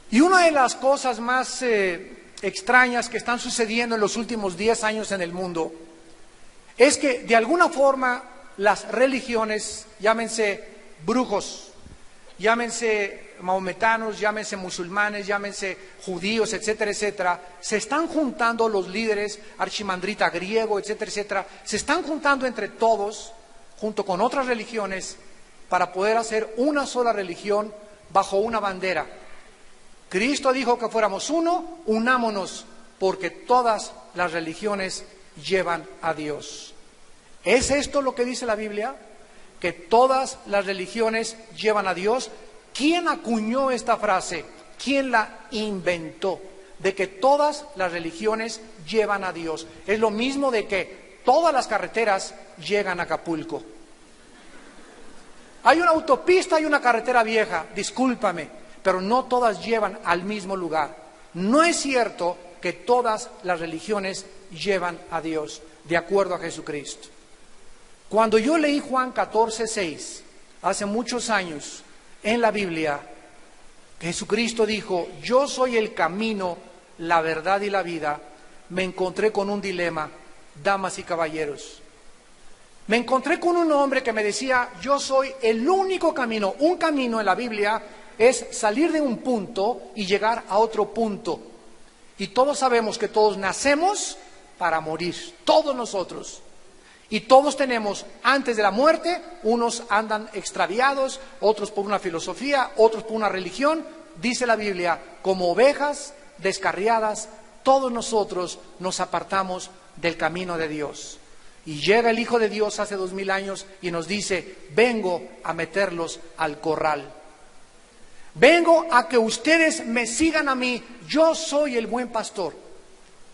Y una de las cosas más extrañas que están sucediendo en los últimos 10 años en el mundo es que de alguna forma las religiones, llámense brujos, llámense mahometanos, llámense musulmanes, llámense judíos, etcétera, etcétera, se están juntando los líderes, archimandrita griego, etcétera, etcétera, se están juntando entre todos, junto con otras religiones, para poder hacer una sola religión bajo una bandera. Cristo dijo que fuéramos uno, unámonos, porque todas las religiones llevan a Dios. ¿Es esto lo que dice la Biblia? Que todas las religiones llevan a Dios. ¿Quién acuñó esta frase? ¿Quién la inventó? De que todas las religiones llevan a Dios. Es lo mismo de que todas las carreteras llegan a Acapulco. Hay una autopista y una carretera vieja, discúlpame, pero no todas llevan al mismo lugar. No es cierto que todas las religiones llevan a Dios, de acuerdo a Jesucristo. Cuando yo leí Juan 14:6, hace muchos años, en la Biblia, Jesucristo dijo, yo soy el camino, la verdad y la vida, me encontré con un dilema, damas y caballeros. Me encontré con un hombre que me decía, yo soy el único camino. Un camino en la Biblia es salir de un punto y llegar a otro punto. Y todos sabemos que todos nacemos para morir, todos nosotros. Y todos tenemos, antes de la muerte, unos andan extraviados, otros por una filosofía, otros por una religión. Dice la Biblia, como ovejas descarriadas, todos nosotros nos apartamos del camino de Dios. Y llega el Hijo de Dios hace 2000 años y nos dice, vengo a meterlos al corral. Vengo a que ustedes me sigan a mí, yo soy el buen pastor.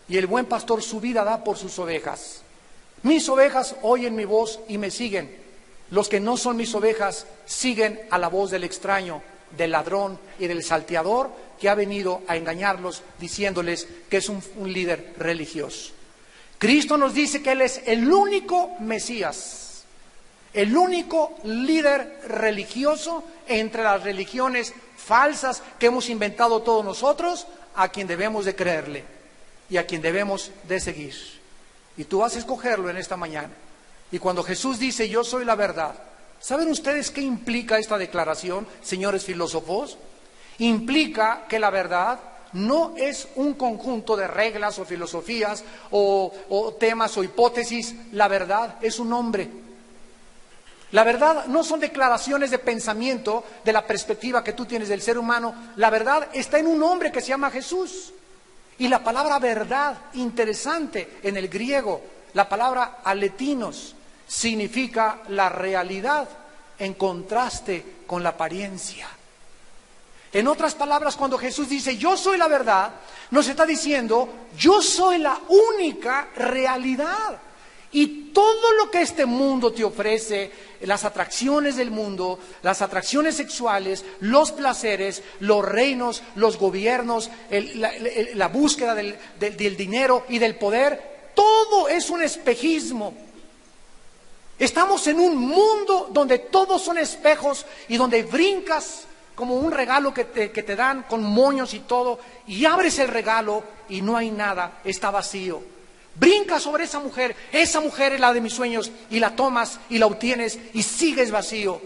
Y el buen pastor su vida da por sus ovejas. Mis ovejas oyen mi voz y me siguen. Los que no son mis ovejas siguen a la voz del extraño, del ladrón y del salteador que ha venido a engañarlos diciéndoles que es un líder religioso. Cristo nos dice que Él es el único Mesías, el único líder religioso entre las religiones falsas que hemos inventado todos nosotros, a quien debemos de creerle y a quien debemos de seguir. Y tú vas a escogerlo en esta mañana. Y cuando Jesús dice, yo soy la verdad, ¿saben ustedes qué implica esta declaración, señores filósofos? Implica que la verdad no es un conjunto de reglas o filosofías o temas o hipótesis. La verdad es un hombre. La verdad no son declaraciones de pensamiento de la perspectiva que tú tienes del ser humano. La verdad está en un hombre que se llama Jesús. Y la palabra verdad, interesante en el griego, la palabra aletinos, significa la realidad en contraste con la apariencia. En otras palabras, cuando Jesús dice, yo soy la verdad, nos está diciendo, yo soy la única realidad. Y todo lo que este mundo te ofrece, las atracciones del mundo, las atracciones sexuales, los placeres, los reinos, los gobiernos, la búsqueda del dinero y del poder, todo es un espejismo. Estamos en un mundo donde todos son espejos y donde brincas como un regalo que te dan con moños y todo, y abres el regalo y no hay nada, está vacío. Brinca sobre esa mujer es la de mis sueños, y la tomas y la obtienes y sigues vacío.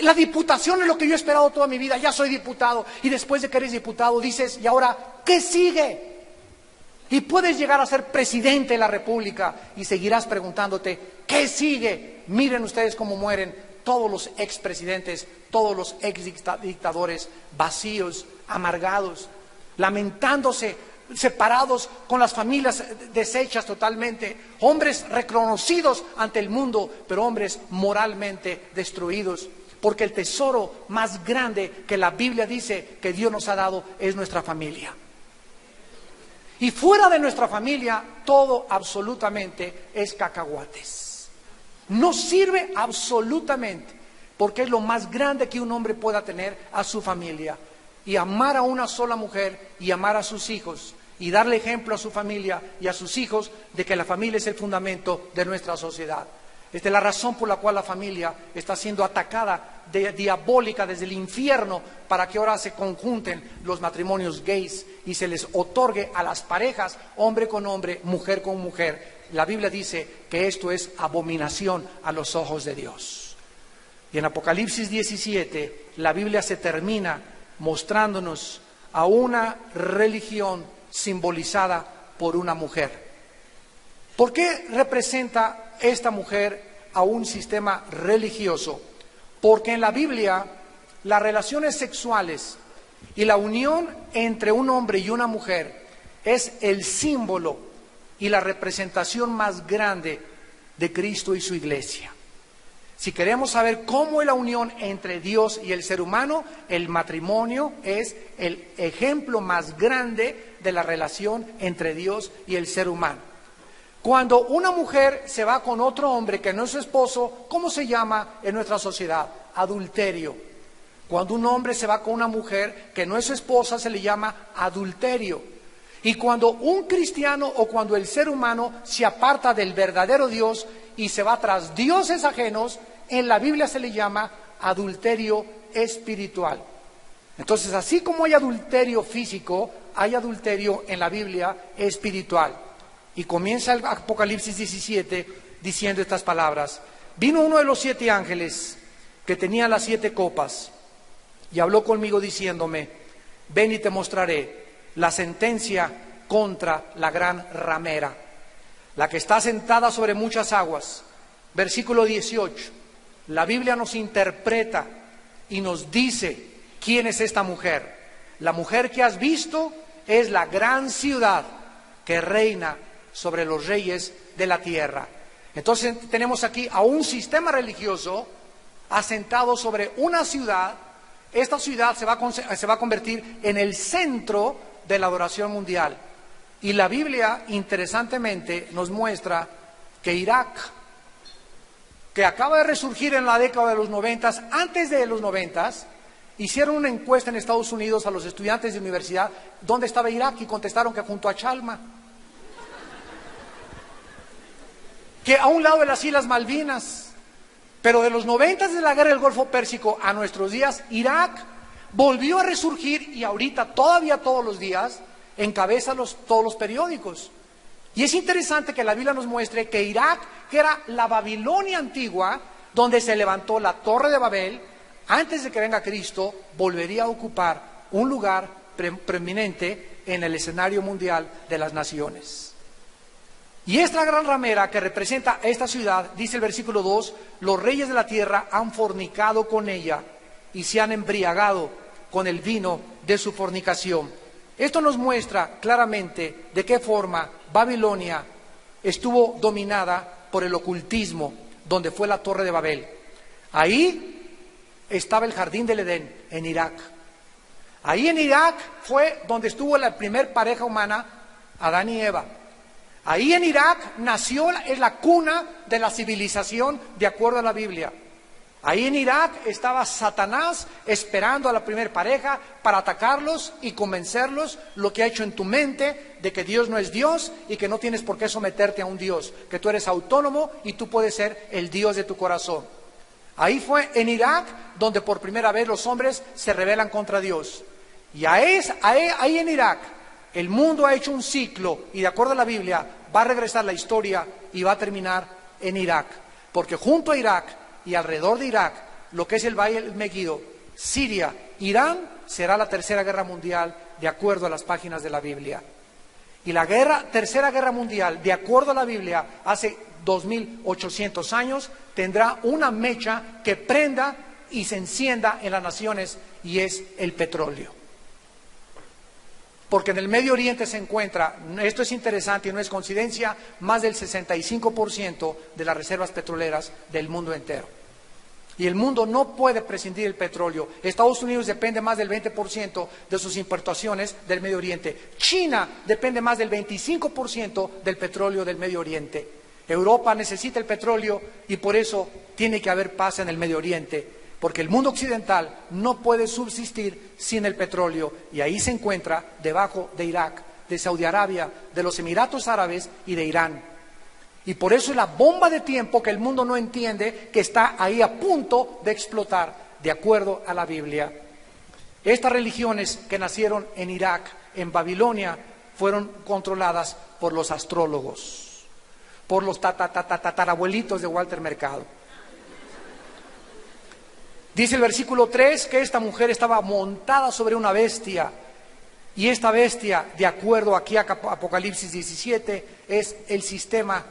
La diputación es lo que yo he esperado toda mi vida, ya soy diputado, y después de que eres diputado dices, ¿y ahora qué sigue? Y puedes llegar a ser presidente de la República y seguirás preguntándote, ¿qué sigue? Miren ustedes cómo mueren todos los expresidentes, todos los exdictadores, vacíos, amargados, lamentándose, separados, con las familias deshechas totalmente, hombres reconocidos ante el mundo, pero hombres moralmente destruidos, porque el tesoro más grande que la Biblia dice que Dios nos ha dado es nuestra familia. Y fuera de nuestra familia, todo absolutamente es cacahuates. No sirve absolutamente, porque es lo más grande que un hombre pueda tener, a su familia. Y amar a una sola mujer y amar a sus hijos y darle ejemplo a su familia y a sus hijos de que la familia es el fundamento de nuestra sociedad. Esta es la razón por la cual la familia está siendo atacada diabólica desde el infierno, para que ahora se conjunten los matrimonios gays y se les otorgue a las parejas, hombre con hombre, mujer con mujer. La Biblia dice que esto es abominación a los ojos de Dios. Y en Apocalipsis 17, la Biblia se termina mostrándonos a una religión simbolizada por una mujer. ¿Por qué representa esta mujer a un sistema religioso? Porque en la Biblia las relaciones sexuales y la unión entre un hombre y una mujer es el símbolo y la representación más grande de Cristo y su iglesia. Si queremos saber cómo es la unión entre Dios y el ser humano, el matrimonio es el ejemplo más grande de la relación entre Dios y el ser humano. Cuando una mujer se va con otro hombre que no es su esposo, ¿cómo se llama en nuestra sociedad? Adulterio. Cuando un hombre se va con una mujer que no es su esposa, se le llama adulterio. Y cuando un cristiano o cuando el ser humano se aparta del verdadero Dios y se va tras dioses ajenos, en la Biblia se le llama adulterio espiritual. Entonces, así como hay adulterio físico, hay adulterio en la Biblia espiritual. Y comienza el Apocalipsis 17 diciendo estas palabras: vino uno de los 7 ángeles que tenía las 7 copas y habló conmigo diciéndome: ven y te mostraré la sentencia contra la gran ramera, la que está sentada sobre muchas aguas. Versículo 18, la Biblia nos interpreta y nos dice quién es esta mujer. La mujer que has visto es la gran ciudad que reina sobre los reyes de la tierra. Entonces tenemos aquí a un sistema religioso asentado sobre una ciudad. Esta ciudad se va a convertir en el centro de la adoración mundial. Y la Biblia, interesantemente, nos muestra que Irak, que acaba de resurgir en la década de los 90, antes de los 90, hicieron una encuesta en Estados Unidos a los estudiantes de universidad, ¿dónde estaba Irak? Y contestaron que junto a Chalma, que a un lado de las Islas Malvinas. Pero de los 90 de la guerra del Golfo Pérsico a nuestros días, Irak volvió a resurgir y ahorita todavía todos los días encabeza todos los periódicos. Y es interesante que la Biblia nos muestre que Irak, que era la Babilonia antigua, donde se levantó la Torre de Babel, antes de que venga Cristo, volvería a ocupar un lugar preeminente en el escenario mundial de las naciones. Y esta gran ramera que representa esta ciudad, dice el versículo 2, los reyes de la tierra han fornicado con ella y se han embriagado con el vino de su fornicación. Esto nos muestra claramente de qué forma Babilonia estuvo dominada por el ocultismo, donde fue la Torre de Babel. Ahí estaba el jardín del Edén, en Irak. Ahí en Irak fue donde estuvo la primer pareja humana, Adán y Eva. Ahí en Irak es la cuna de la civilización de acuerdo a la Biblia. Ahí en Irak estaba Satanás esperando a la primer pareja para atacarlos y convencerlos, lo que ha hecho en tu mente de que Dios no es Dios y que no tienes por qué someterte a un Dios, que tú eres autónomo y tú puedes ser el Dios de tu corazón. Ahí fue en Irak donde por primera vez los hombres se rebelan contra Dios. Y ahí en Irak el mundo ha hecho un ciclo, y de acuerdo a la Biblia, va a regresar la historia y va a terminar en Irak. Porque junto a Irak y alrededor de Irak, lo que es el Valle del Megiddo, Siria, Irán, será la tercera guerra mundial de acuerdo a las páginas de la Biblia. Y la tercera guerra mundial, de acuerdo a la Biblia, hace 2800 años, tendrá una mecha que prenda y se encienda en las naciones, y es el petróleo. Porque en el Medio Oriente se encuentra, esto es interesante y no es coincidencia, más del 65% de las reservas petroleras del mundo entero. Y el mundo no puede prescindir del petróleo. Estados Unidos depende más del 20% de sus importaciones del Medio Oriente. China depende más del 25% del petróleo del Medio Oriente. Europa necesita el petróleo y por eso tiene que haber paz en el Medio Oriente. Porque el mundo occidental no puede subsistir sin el petróleo, y ahí se encuentra debajo de Irak, de Saudi Arabia, de los Emiratos Árabes y de Irán. Y por eso es la bomba de tiempo que el mundo no entiende, que está ahí a punto de explotar, de acuerdo a la Biblia. Estas religiones que nacieron en Irak, en Babilonia, fueron controladas por los astrólogos, por los tatarabuelitos de Walter Mercado. Dice el versículo 3 que esta mujer estaba montada sobre una bestia, y esta bestia, de acuerdo aquí a Apocalipsis 17, es el sistema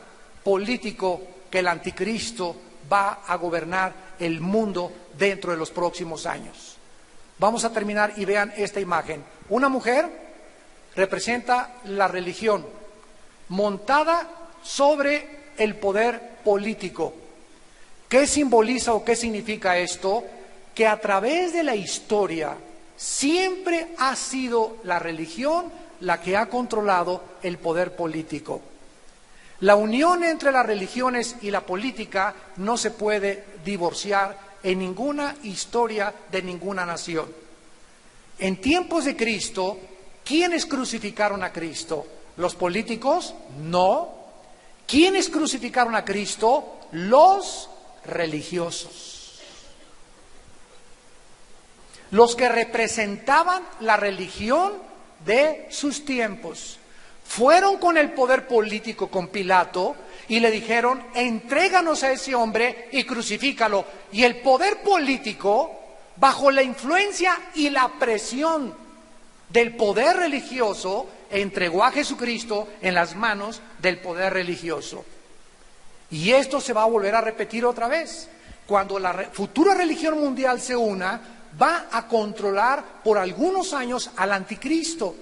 político que el anticristo va a gobernar el mundo dentro de los próximos años. Vamos a terminar y vean esta imagen. Una mujer representa la religión montada sobre el poder político. ¿Qué simboliza o qué significa esto? Que a través de la historia siempre ha sido la religión la que ha controlado el poder político. La unión entre las religiones y la política no se puede divorciar en ninguna historia de ninguna nación. En tiempos de Cristo, ¿quiénes crucificaron a Cristo? ¿Los políticos? No. ¿Quiénes crucificaron a Cristo? Los religiosos, los que representaban la religión de sus tiempos. Fueron con el poder político, con Pilato, y le dijeron: entréganos a ese hombre y crucifícalo. Y el poder político, bajo la influencia y la presión del poder religioso, entregó a Jesucristo en las manos del poder religioso. Y esto se va a volver a repetir otra vez. Cuando la futura religión mundial se una, va a controlar por algunos años al anticristo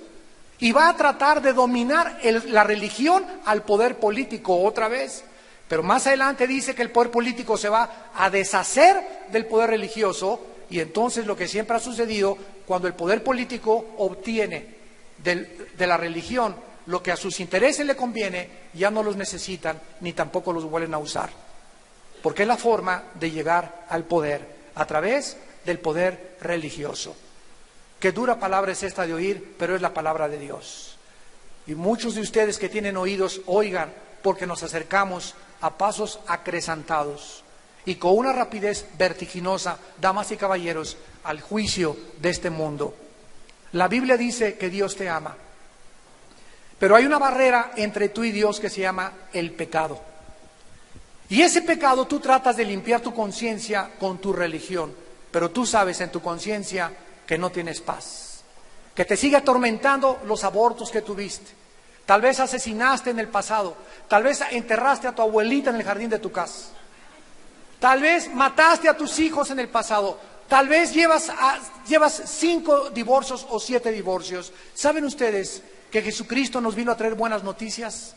y va a tratar de dominar la religión al poder político otra vez. Pero más adelante dice que el poder político se va a deshacer del poder religioso, y entonces lo que siempre ha sucedido, cuando el poder político obtiene de la religión lo que a sus intereses le conviene, ya no los necesitan ni tampoco los vuelven a usar. Porque es la forma de llegar al poder, a través del poder religioso. Qué dura palabra es esta de oír, pero es la palabra de Dios. Y muchos de ustedes que tienen oídos, oigan, porque nos acercamos a pasos acrecentados y con una rapidez vertiginosa, damas y caballeros, al juicio de este mundo. La Biblia dice que Dios te ama. Pero hay una barrera entre tú y Dios que se llama el pecado. Y ese pecado tú tratas de limpiar tu conciencia con tu religión, pero tú sabes en tu conciencia que no tienes paz, que te sigue atormentando los abortos que tuviste. Tal vez asesinaste en el pasado, tal vez enterraste a tu abuelita en el jardín de tu casa, tal vez mataste a tus hijos en el pasado, tal vez llevas 5 divorcios o 7 divorcios. ¿Saben ustedes que Jesucristo nos vino a traer buenas noticias?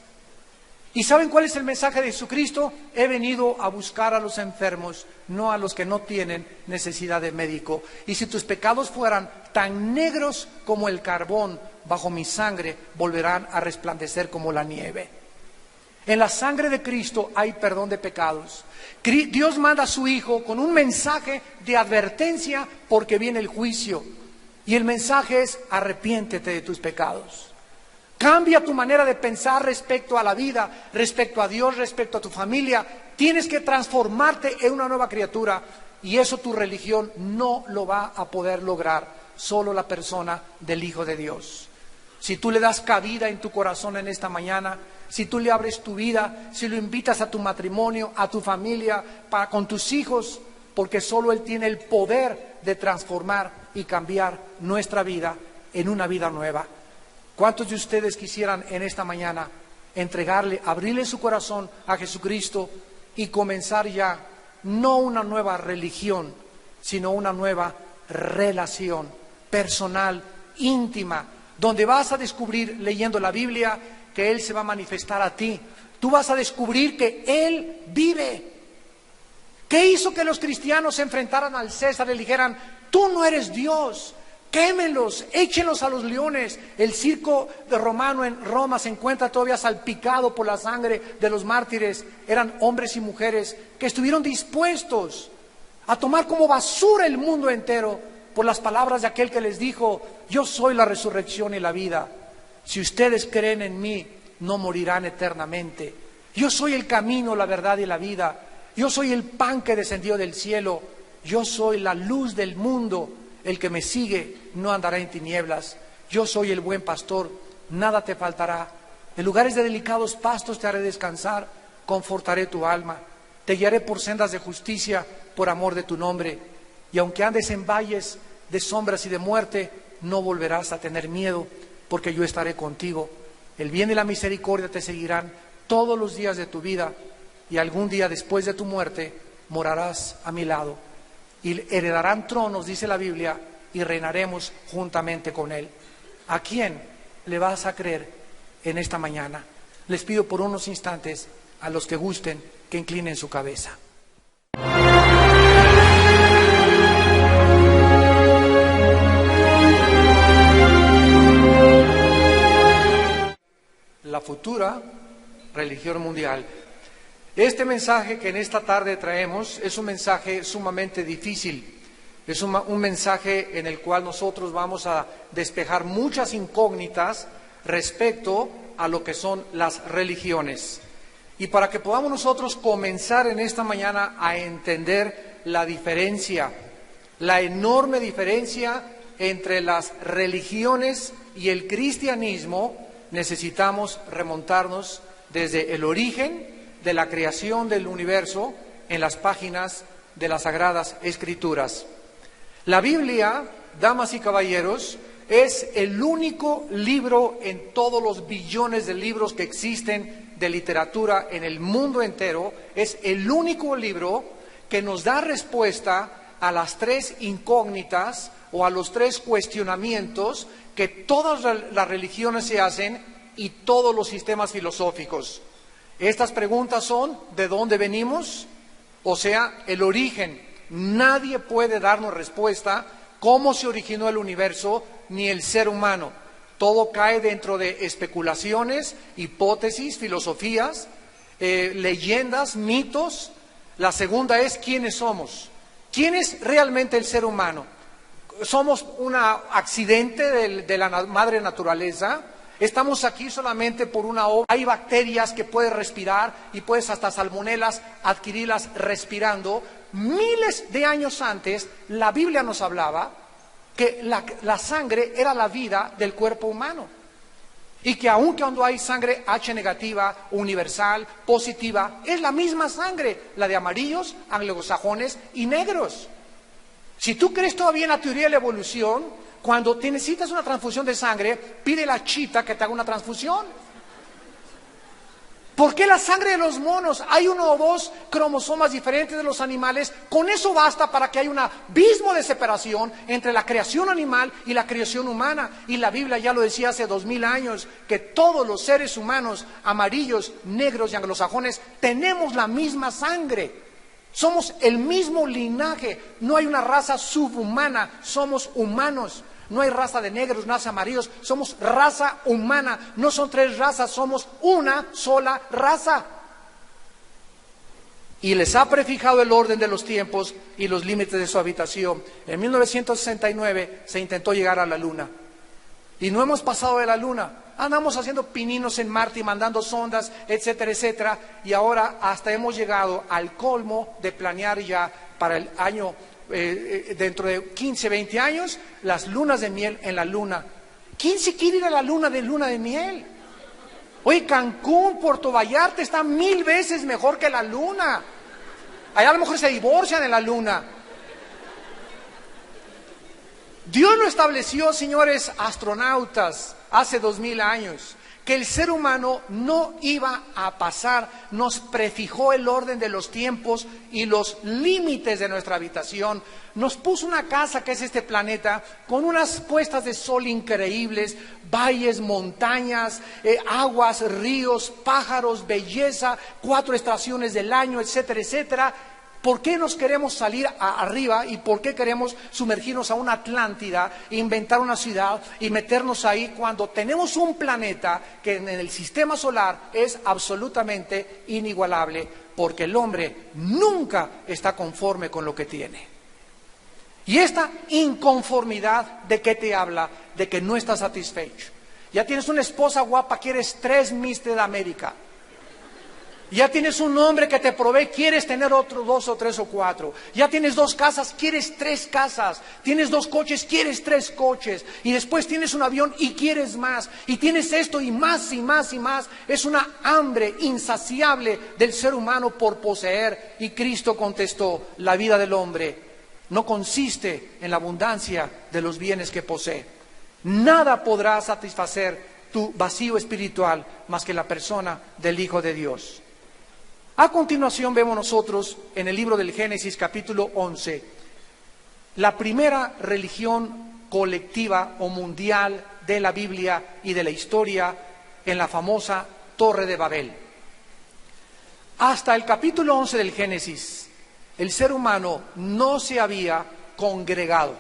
¿Y saben cuál es el mensaje de Jesucristo? He venido a buscar a los enfermos, no a los que no tienen necesidad de médico. Y si tus pecados fueran tan negros como el carbón, bajo mi sangre volverán a resplandecer como la nieve. En la sangre de Cristo hay perdón de pecados. Dios manda a su Hijo con un mensaje de advertencia porque viene el juicio. Y el mensaje es: arrepiéntete de tus pecados. Cambia tu manera de pensar respecto a la vida, respecto a Dios, respecto a tu familia. Tienes que transformarte en una nueva criatura, y eso tu religión no lo va a poder lograr, solo la persona del Hijo de Dios. Si tú le das cabida en tu corazón en esta mañana, si tú le abres tu vida, si lo invitas a tu matrimonio, a tu familia, con tus hijos, porque solo Él tiene el poder de transformar y cambiar nuestra vida en una vida nueva. ¿Cuántos de ustedes quisieran en esta mañana entregarle, abrirle su corazón a Jesucristo y comenzar ya no una nueva religión, sino una nueva relación personal, íntima, donde vas a descubrir, leyendo la Biblia, que Él se va a manifestar a ti? Tú vas a descubrir que Él vive. ¿Qué hizo que los cristianos se enfrentaran al César y le dijeran: tú no eres Dios, quémenlos, échenlos a los leones? El circo de romano en Roma se encuentra todavía salpicado por la sangre de los mártires. Eran hombres y mujeres que estuvieron dispuestos a tomar como basura el mundo entero por las palabras de aquel que les dijo: yo soy la resurrección y la vida. Si ustedes creen en mí, no morirán eternamente. Yo soy el camino, la verdad y la vida. Yo soy el pan que descendió del cielo. Yo soy la luz del mundo. El que me sigue no andará en tinieblas. Yo soy el buen pastor, nada te faltará. En lugares de delicados pastos te haré descansar, confortaré tu alma. Te guiaré por sendas de justicia, por amor de tu nombre. Y aunque andes en valles de sombras y de muerte, no volverás a tener miedo, porque yo estaré contigo. El bien y la misericordia te seguirán todos los días de tu vida, y algún día después de tu muerte morarás a mi lado. Y heredarán tronos, dice la Biblia, y reinaremos juntamente con Él. ¿A quién le vas a creer en esta mañana? Les pido por unos instantes a los que gusten que inclinen su cabeza. La futura religión mundial. Este mensaje que en esta tarde traemos es un mensaje sumamente difícil. Es un mensaje en el cual nosotros vamos a despejar muchas incógnitas respecto a lo que son las religiones. Y para que podamos nosotros comenzar en esta mañana a entender la diferencia, la enorme diferencia entre las religiones y el cristianismo, necesitamos remontarnos desde el origen de la creación del universo en las páginas de las Sagradas Escrituras. La Biblia, damas y caballeros, es el único libro en todos los billones de libros que existen de literatura en el mundo entero. Es el único libro que nos da respuesta a las tres incógnitas o a los tres cuestionamientos que todas las religiones se hacen y todos los sistemas filosóficos. Estas preguntas son: ¿de dónde venimos? O sea, el origen. Nadie puede darnos respuesta cómo se originó el universo ni el ser humano. Todo cae dentro de especulaciones, hipótesis, filosofías, leyendas, mitos. La segunda es: ¿quiénes somos? ¿Quién es realmente el ser humano? ¿Somos un accidente de la madre naturaleza? ¿Estamos aquí solamente por una obra? Hay bacterias que puedes respirar y puedes hasta salmonelas adquirirlas respirando. Miles de años antes, la Biblia nos hablaba que la sangre era la vida del cuerpo humano. Y que aun cuando hay sangre H negativa, universal, positiva, es la misma sangre, la de amarillos, anglosajones y negros. Si tú crees todavía en la teoría de la evolución, cuando te necesitas una transfusión de sangre, pide a la chita que te haga una transfusión. ¿Por qué la sangre de los monos? Hay uno o dos cromosomas diferentes de los animales. Con eso basta para que haya un abismo de separación entre la creación animal y la creación humana. Y la Biblia ya lo decía hace 2000 años, que todos los seres humanos, amarillos, negros y anglosajones, tenemos la misma sangre. Somos el mismo linaje. No hay una raza subhumana, somos humanos. No hay raza de negros, raza de amarillos, somos raza humana. No son tres razas, somos una sola raza. Y les ha prefijado el orden de los tiempos y los límites de su habitación. En 1969 se intentó llegar a la Luna. Y no hemos pasado de la Luna. Andamos haciendo pininos en Marte y mandando sondas, etcétera, etcétera. Y ahora hasta hemos llegado al colmo de planear ya para el año, dentro de 15, 20 años, las lunas de miel en la Luna. ¿Quién se quiere ir a la Luna de miel? Oye, Cancún, Puerto Vallarta está 1000 veces mejor que la luna. Allá a lo mejor se divorcian en la luna. Dios lo estableció, señores astronautas, hace 2000 años, que el ser humano no iba a pasar, nos prefijó el orden de los tiempos y los límites de nuestra habitación, nos puso una casa que es este planeta, con unas puestas de sol increíbles, valles, montañas, aguas, ríos, pájaros, belleza, 4 estaciones del año, etcétera, etcétera. ¿Por qué nos queremos salir arriba y por qué queremos sumergirnos a una Atlántida, inventar una ciudad y meternos ahí cuando tenemos un planeta que en el sistema solar es absolutamente inigualable? Porque el hombre nunca está conforme con lo que tiene. Y esta inconformidad, ¿de qué te habla? De que no estás satisfecho. Ya tienes una esposa guapa, quieres 3 Mister América. Ya tienes un hombre que te provee, quieres tener otro 2 o 3 o 4. Ya tienes 2 casas, quieres 3 casas. Tienes 2 coches, quieres 3 coches. Y después tienes un avión y quieres más. Y tienes esto y más y más y más. Es una hambre insaciable del ser humano por poseer. Y Cristo contestó, la vida del hombre no consiste en la abundancia de los bienes que posee. Nada podrá satisfacer tu vacío espiritual más que la persona del Hijo de Dios. A continuación vemos nosotros en el libro del Génesis capítulo 11, la primera religión colectiva o mundial de la Biblia y de la historia en la famosa Torre de Babel. Hasta el capítulo 11 del Génesis, el ser humano no se había congregado,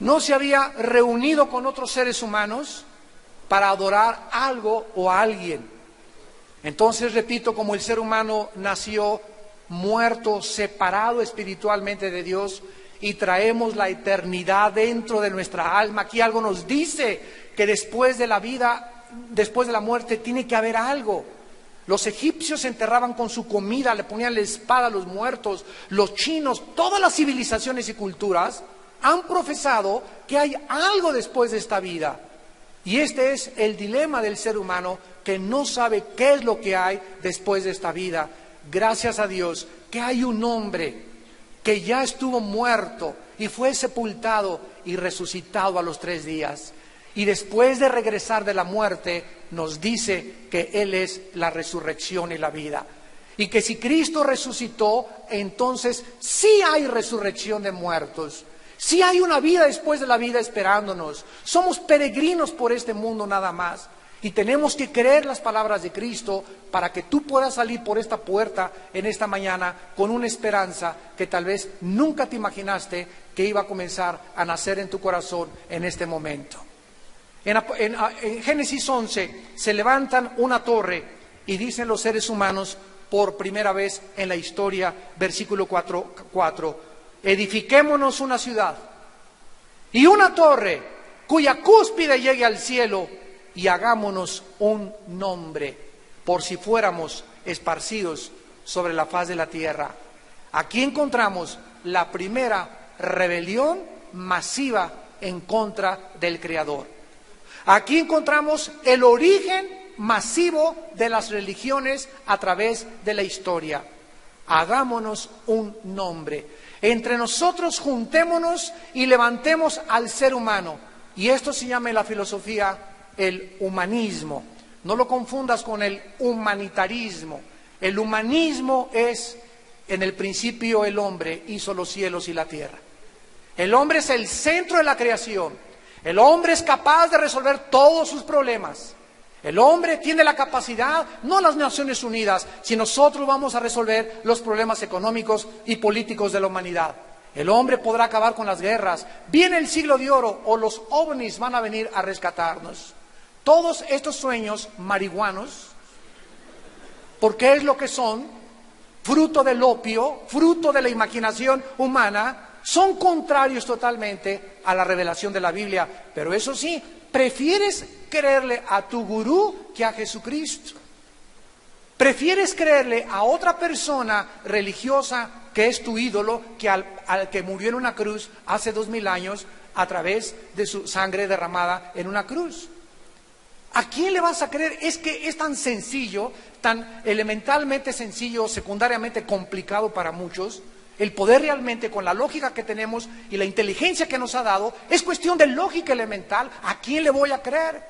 no se había reunido con otros seres humanos para adorar algo o a alguien. Entonces, repito, como el ser humano nació muerto, separado espiritualmente de Dios y traemos la eternidad dentro de nuestra alma, aquí algo nos dice que después de la vida, después de la muerte, tiene que haber algo. Los egipcios se enterraban con su comida, le ponían la espada a los muertos, los chinos, todas las civilizaciones y culturas han profesado que hay algo después de esta vida. Y este es el dilema del ser humano, que no sabe qué es lo que hay después de esta vida. Gracias a Dios que hay un hombre que ya estuvo muerto y fue sepultado y resucitado a los 3 días. Y después de regresar de la muerte nos dice que Él es la resurrección y la vida. Y que si Cristo resucitó, entonces sí hay resurrección de muertos. Sí hay una vida después de la vida esperándonos. Somos peregrinos por este mundo nada más. Y tenemos que creer las palabras de Cristo para que tú puedas salir por esta puerta en esta mañana con una esperanza que tal vez nunca te imaginaste que iba a comenzar a nacer en tu corazón en este momento. En Génesis 11 se levantan una torre y dicen los seres humanos por primera vez en la historia, versículo 4, edifiquémonos una ciudad y una torre cuya cúspide llegue al cielo, y hagámonos un nombre, por si fuéramos esparcidos sobre la faz de la tierra. Aquí encontramos la primera rebelión masiva en contra del Creador. Aquí encontramos el origen masivo de las religiones a través de la historia. Hagámonos un nombre. Entre nosotros juntémonos y levantemos al ser humano. Y esto se llama en la filosofía el humanismo. No lo confundas con el humanitarismo. El humanismo es, en el principio el hombre hizo los cielos y la tierra. El hombre es el centro de la creación. El hombre es capaz de resolver todos sus problemas. El hombre tiene la capacidad, no las Naciones Unidas, si nosotros vamos a resolver los problemas económicos y políticos de la humanidad. El hombre podrá acabar con las guerras. Viene el siglo de oro o los ovnis van a venir a rescatarnos. Todos estos sueños marihuanos, porque es lo que son, fruto del opio, fruto de la imaginación humana, son contrarios totalmente a la revelación de la Biblia. Pero eso sí, prefieres creerle a tu gurú que a Jesucristo. Prefieres creerle a otra persona religiosa que es tu ídolo, que al que murió en una cruz hace 2000 años a través de su sangre derramada en una cruz. ¿A quién le vas a creer? Es que es tan sencillo, tan elementalmente sencillo, secundariamente complicado para muchos. El poder realmente, con la lógica que tenemos y la inteligencia que nos ha dado, es cuestión de lógica elemental. ¿A quién le voy a creer?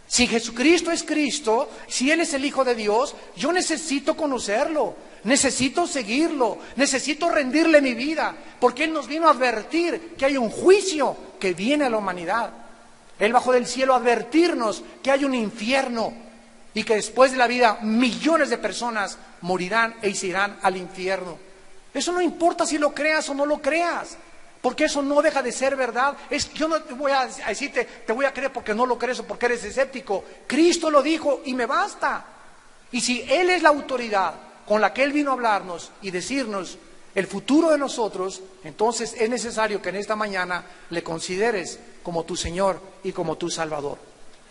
Si Jesucristo es Cristo, si Él es el Hijo de Dios, yo necesito conocerlo, necesito seguirlo, necesito rendirle mi vida, porque Él nos vino a advertir que hay un juicio que viene a la humanidad. Él bajó del cielo a advertirnos que hay un infierno y que después de la vida millones de personas morirán e se irán al infierno. Eso no importa si lo creas o no lo creas, porque eso no deja de ser verdad. Yo no te voy a decirte, te voy a creer porque no lo crees o porque eres escéptico. Cristo lo dijo y me basta. Y si Él es la autoridad con la que Él vino a hablarnos y decirnos el futuro de nosotros, entonces es necesario que en esta mañana le consideres como tu Señor y como tu Salvador.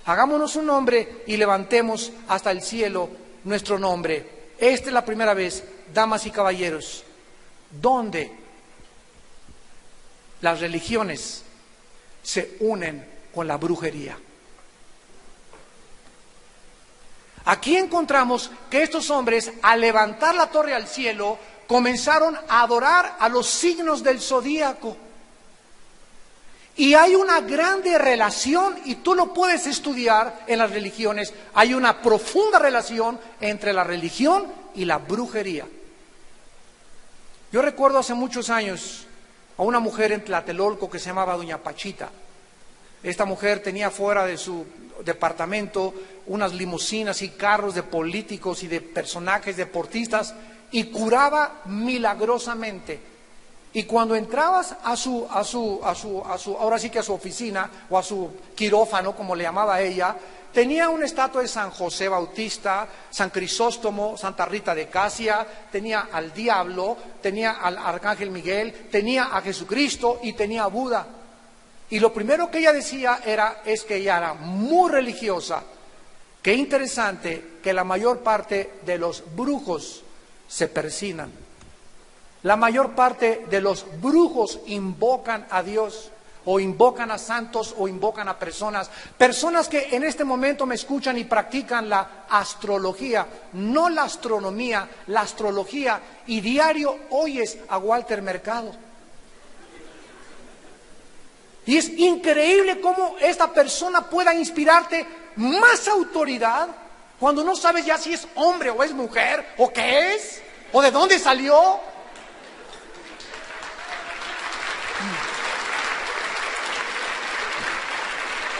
Hagámonos un nombre y levantemos hasta el cielo nuestro nombre. Esta es la primera vez, damas y caballeros, donde las religiones se unen con la brujería. Aquí encontramos que estos hombres, al levantar la torre al cielo, comenzaron a adorar a los signos del zodíaco. Y hay una grande relación, y tú lo puedes estudiar en las religiones, hay una profunda relación entre la religión y la brujería. Yo recuerdo hace muchos años a una mujer en Tlatelolco que se llamaba Doña Pachita. Esta mujer tenía fuera de su departamento unas limusinas y carros de políticos y de personajes deportistas y curaba milagrosamente. Y cuando entrabas ahora sí que a su oficina o a su quirófano, como le llamaba ella, tenía una estatua de San José Bautista, San Crisóstomo, Santa Rita de Casia, tenía al diablo, tenía al arcángel Miguel, tenía a Jesucristo y tenía a Buda. Y lo primero que ella decía es que ella era muy religiosa. Qué interesante que la mayor parte de los brujos se persignan. La mayor parte de los brujos invocan a Dios, o invocan a santos, o invocan a personas que en este momento me escuchan y practican la astrología, no la astronomía, la astrología, y diario oyes a Walter Mercado. Y es increíble cómo esta persona pueda inspirarte más autoridad cuando no sabes ya si es hombre o es mujer, o qué es, o de dónde salió.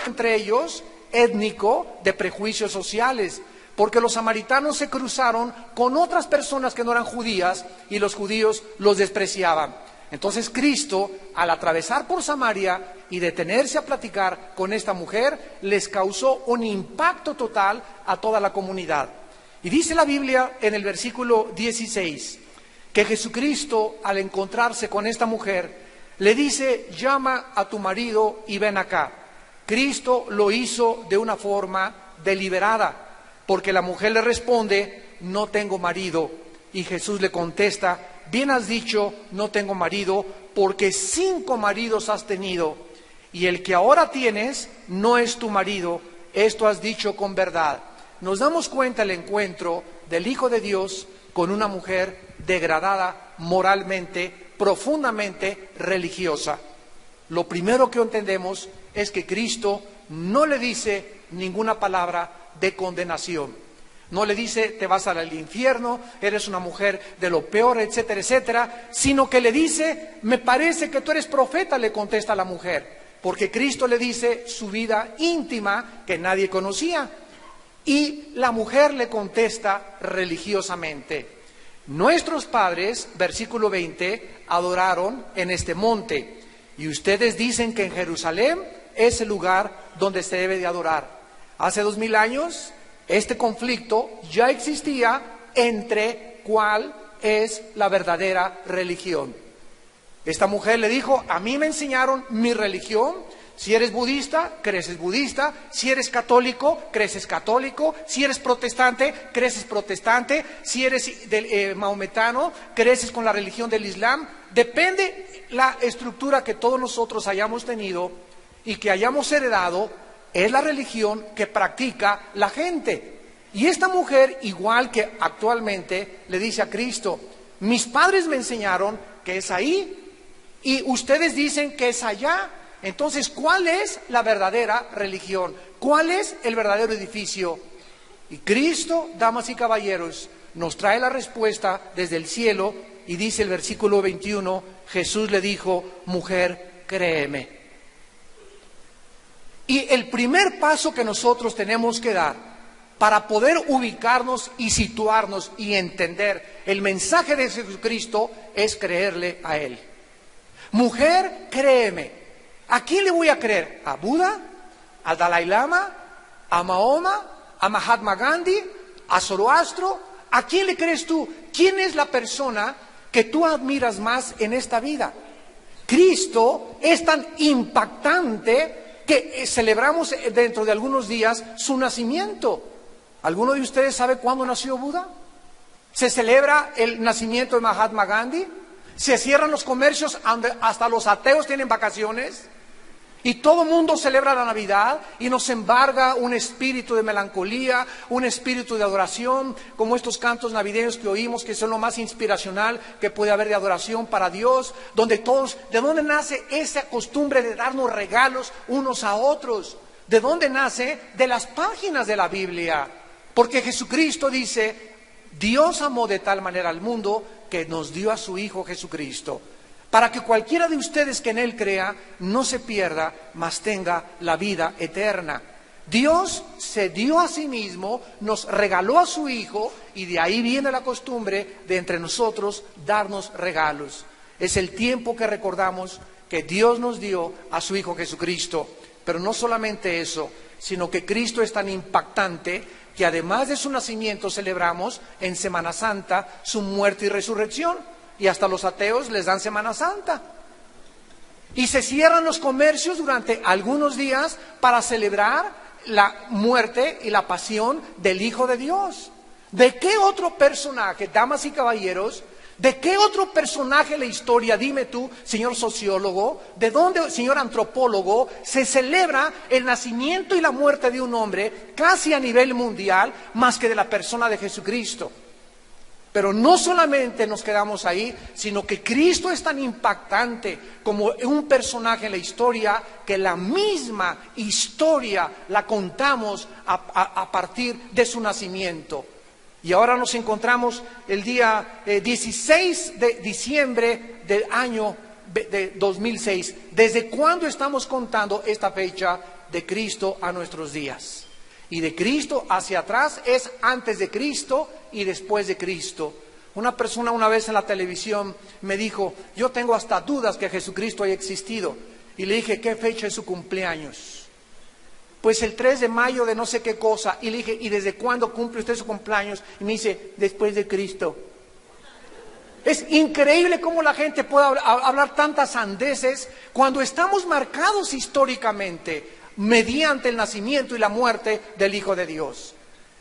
Entre ellos, étnico, de prejuicios sociales, porque los samaritanos se cruzaron con otras personas que no eran judías y los judíos los despreciaban. Entonces Cristo, al atravesar por Samaria y detenerse a platicar con esta mujer, les causó un impacto total a toda la comunidad. Y dice la Biblia en el versículo 16, que Jesucristo, al encontrarse con esta mujer, le dice: llama a tu marido y ven acá. Cristo lo hizo de una forma deliberada, porque la mujer le responde: no tengo marido. Y Jesús le contesta: bien has dicho, no tengo marido, porque 5 maridos has tenido, y el que ahora tienes no es tu marido. Esto has dicho con verdad. Nos damos cuenta el encuentro del Hijo de Dios con una mujer degradada moralmente, profundamente religiosa. Lo primero que entendemos es que Cristo no le dice ninguna palabra de condenación. No le dice: te vas al infierno, eres una mujer de lo peor, etcétera, etcétera, sino que le dice: me parece que tú eres profeta, le contesta la mujer, porque Cristo le dice su vida íntima que nadie conocía. Y la mujer le contesta religiosamente: nuestros padres, versículo 20, adoraron en este monte, y ustedes dicen que en Jerusalén es el lugar donde se debe de adorar. Hace 2000 años, este conflicto ya existía entre cuál es la verdadera religión. Esta mujer le dijo: a mí me enseñaron mi religión. Si eres budista, creces budista. Si eres católico, creces católico. Si eres protestante, creces protestante. Si eres maometano, creces con la religión del Islam. Depende la estructura que todos nosotros hayamos tenido y que hayamos heredado. es la religión que practica la gente. Y esta mujer, igual que actualmente, le dice a Cristo, mis padres me enseñaron que es ahí y ustedes dicen que es allá. Entonces, ¿cuál es la verdadera religión? ¿Cuál es el verdadero edificio? Y Cristo, damas y caballeros, nos trae la respuesta desde el cielo y dice el versículo 21, Jesús le dijo, mujer, créeme. Y el primer paso que nosotros tenemos que dar para poder ubicarnos y situarnos y entender el mensaje de Jesucristo es creerle a Él. Mujer, créeme. ¿A quién le voy a creer? ¿A Buda? ¿Al Dalai Lama? ¿A Mahoma? ¿A Mahatma Gandhi? ¿A Zoroastro? ¿A quién le crees tú? ¿Quién es la persona que tú admiras más en esta vida? Cristo es tan impactante que celebramos dentro de algunos días su nacimiento. ¿Alguno de ustedes sabe cuándo nació Buda? ¿Se celebra el nacimiento de Mahatma Gandhi? ¿Se cierran los comercios hasta los ateos tienen vacaciones? Y todo el mundo celebra la Navidad y nos embarga un espíritu de melancolía, un espíritu de adoración, como estos cantos navideños que oímos, que son lo más inspiracional que puede haber de adoración para Dios, donde todos, ¿de dónde nace esa costumbre de darnos regalos unos a otros? ¿De dónde nace? De las páginas de la Biblia. Porque Jesucristo dice, Dios amó de tal manera al mundo que nos dio a su Hijo Jesucristo, para que cualquiera de ustedes que en Él crea no se pierda, mas tenga la vida eterna. Dios se dio a sí mismo, nos regaló a su Hijo, y de ahí viene la costumbre de entre nosotros darnos regalos. Es el tiempo que recordamos que Dios nos dio a su Hijo Jesucristo. Pero no solamente eso, sino que Cristo es tan impactante que además de su nacimiento celebramos en Semana Santa su muerte y resurrección. Y hasta los ateos les dan Semana Santa. Y se cierran los comercios durante algunos días para celebrar la muerte y la pasión del Hijo de Dios. ¿De qué otro personaje, damas y caballeros, de qué otro personaje en la historia, dime tú, señor sociólogo, de dónde, señor antropólogo, se celebra el nacimiento y la muerte de un hombre casi a nivel mundial más que de la persona de Jesucristo? Pero no solamente nos quedamos ahí, sino que Cristo es tan impactante como un personaje en la historia que la misma historia la contamos a partir de su nacimiento. Y ahora nos encontramos el día 16 de diciembre del año de 2006. ¿Desde cuándo estamos contando esta fecha de Cristo a nuestros días? Y de Cristo hacia atrás es antes de Cristo y después de Cristo. Una persona una vez en la televisión me dijo, yo tengo hasta dudas que Jesucristo haya existido. Y le dije, ¿qué fecha es su cumpleaños? Pues el 3 de mayo de no sé qué cosa. Y le dije, ¿y desde cuándo cumple usted su cumpleaños? Y me dice, después de Cristo. Es increíble cómo la gente puede hablar tantas sandeces cuando estamos marcados históricamente mediante el nacimiento y la muerte del Hijo de Dios.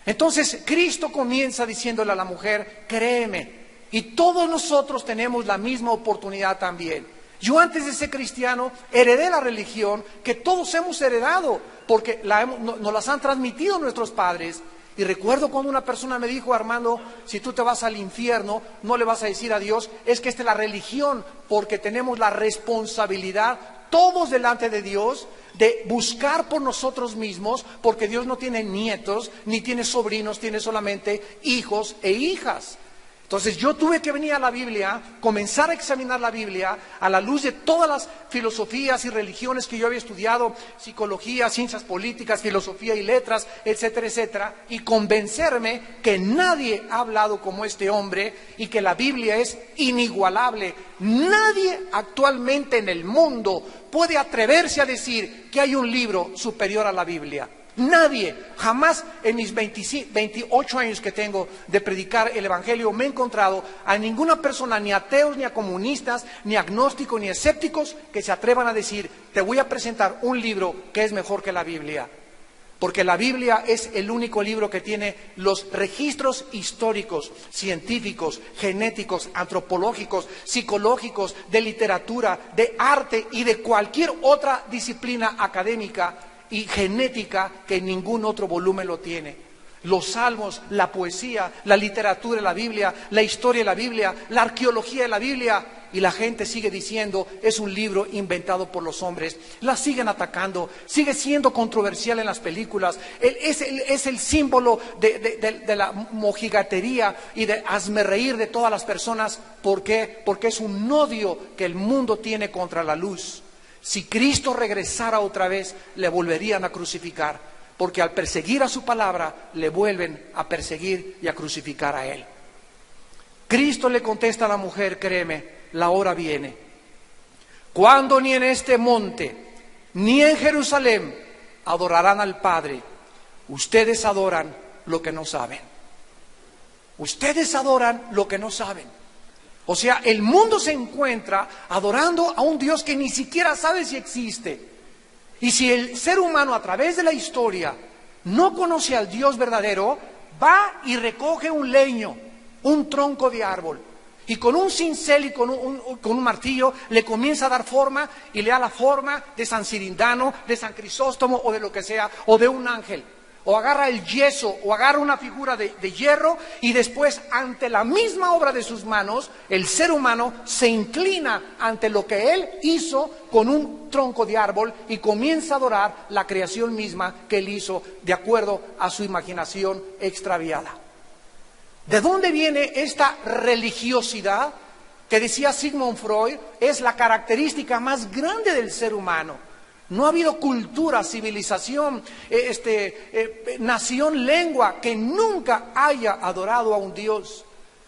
Entonces Cristo comienza diciéndole a la mujer, créeme, y todos nosotros tenemos la misma oportunidad también. Yo antes de ser cristiano heredé la religión que todos hemos heredado, porque nos las han transmitido nuestros padres. Y recuerdo cuando una persona me dijo, Armando, si tú te vas al infierno, no le vas a decir a Dios, es que esta es la religión, porque tenemos la responsabilidad todos delante de Dios de buscar por nosotros mismos, porque Dios no tiene nietos, ni tiene sobrinos, tiene solamente hijos e hijas. Entonces yo tuve que venir a la Biblia, comenzar a examinar la Biblia a la luz de todas las filosofías y religiones que yo había estudiado, psicología, ciencias políticas, filosofía y letras, etcétera, etcétera, y convencerme que nadie ha hablado como este hombre y que la Biblia es inigualable. Nadie actualmente en el mundo puede atreverse a decir que hay un libro superior a la Biblia. Nadie, jamás en mis 28 años que tengo de predicar el Evangelio me he encontrado a ninguna persona, ni ateos, ni a comunistas, ni agnósticos, ni escépticos, que se atrevan a decir, te voy a presentar un libro que es mejor que la Biblia. Porque la Biblia es el único libro que tiene los registros históricos, científicos, genéticos, antropológicos, psicológicos, de literatura, de arte y de cualquier otra disciplina académica. y genética que ningún otro volumen lo tiene. Los salmos, la poesía, la literatura de la Biblia, la historia de la Biblia, la arqueología de la Biblia, y la gente sigue diciendo es un libro inventado por los hombres. La siguen atacando, sigue siendo controversial en las películas. Es el símbolo de la mojigatería y de hazmerreír de todas las personas. ¿Por qué? Porque es un odio que el mundo tiene contra la luz. Si Cristo regresara otra vez, le volverían a crucificar, porque al perseguir a su palabra, le vuelven a perseguir y a crucificar a él. Cristo le contesta a la mujer, créeme, la hora viene, cuando ni en este monte, ni en Jerusalén, adorarán al Padre. Ustedes adoran lo que no saben. Ustedes adoran lo que no saben. O sea, el mundo se encuentra adorando a un Dios que ni siquiera sabe si existe. Y si el ser humano a través de la historia no conoce al Dios verdadero, va y recoge un leño, un tronco de árbol, y con un cincel y con un martillo le comienza a dar forma, y le da la forma de San Cirindano, de San Crisóstomo o de lo que sea, o de un ángel. O agarra el yeso, o agarra una figura de hierro, y después, ante la misma obra de sus manos, el ser humano se inclina ante lo que él hizo con un tronco de árbol y comienza a adorar la creación misma que él hizo de acuerdo a su imaginación extraviada. ¿De dónde viene esta religiosidad que decía Sigmund Freud es la característica más grande del ser humano? No ha habido cultura, civilización, nación, lengua que nunca haya adorado a un Dios.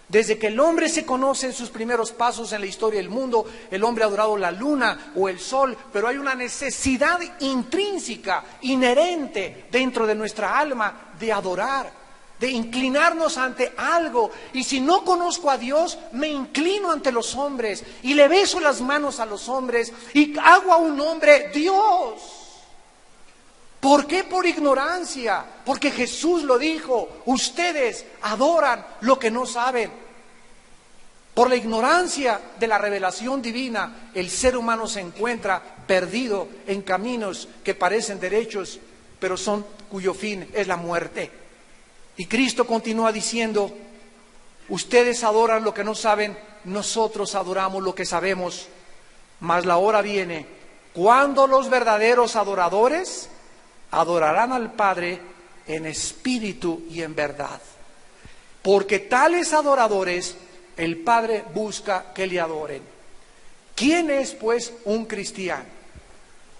Desde que el hombre se conoce en sus primeros pasos en la historia del mundo, el hombre ha adorado la luna o el sol, pero hay una necesidad intrínseca, inherente dentro de nuestra alma de adorar, de inclinarnos ante algo. Y si no conozco a Dios, me inclino ante los hombres y le beso las manos a los hombres y hago a un hombre Dios. ¿Por qué? Por ignorancia. Porque Jesús lo dijo, ustedes adoran lo que no saben. Por la ignorancia de la revelación divina, el ser humano se encuentra perdido en caminos que parecen derechos, pero cuyo fin es la muerte. Y Cristo continúa diciendo, ustedes adoran lo que no saben, nosotros adoramos lo que sabemos, mas la hora viene cuando los verdaderos adoradores adorarán al Padre en espíritu y en verdad. Porque tales adoradores el Padre busca que le adoren. ¿Quién es pues un cristiano?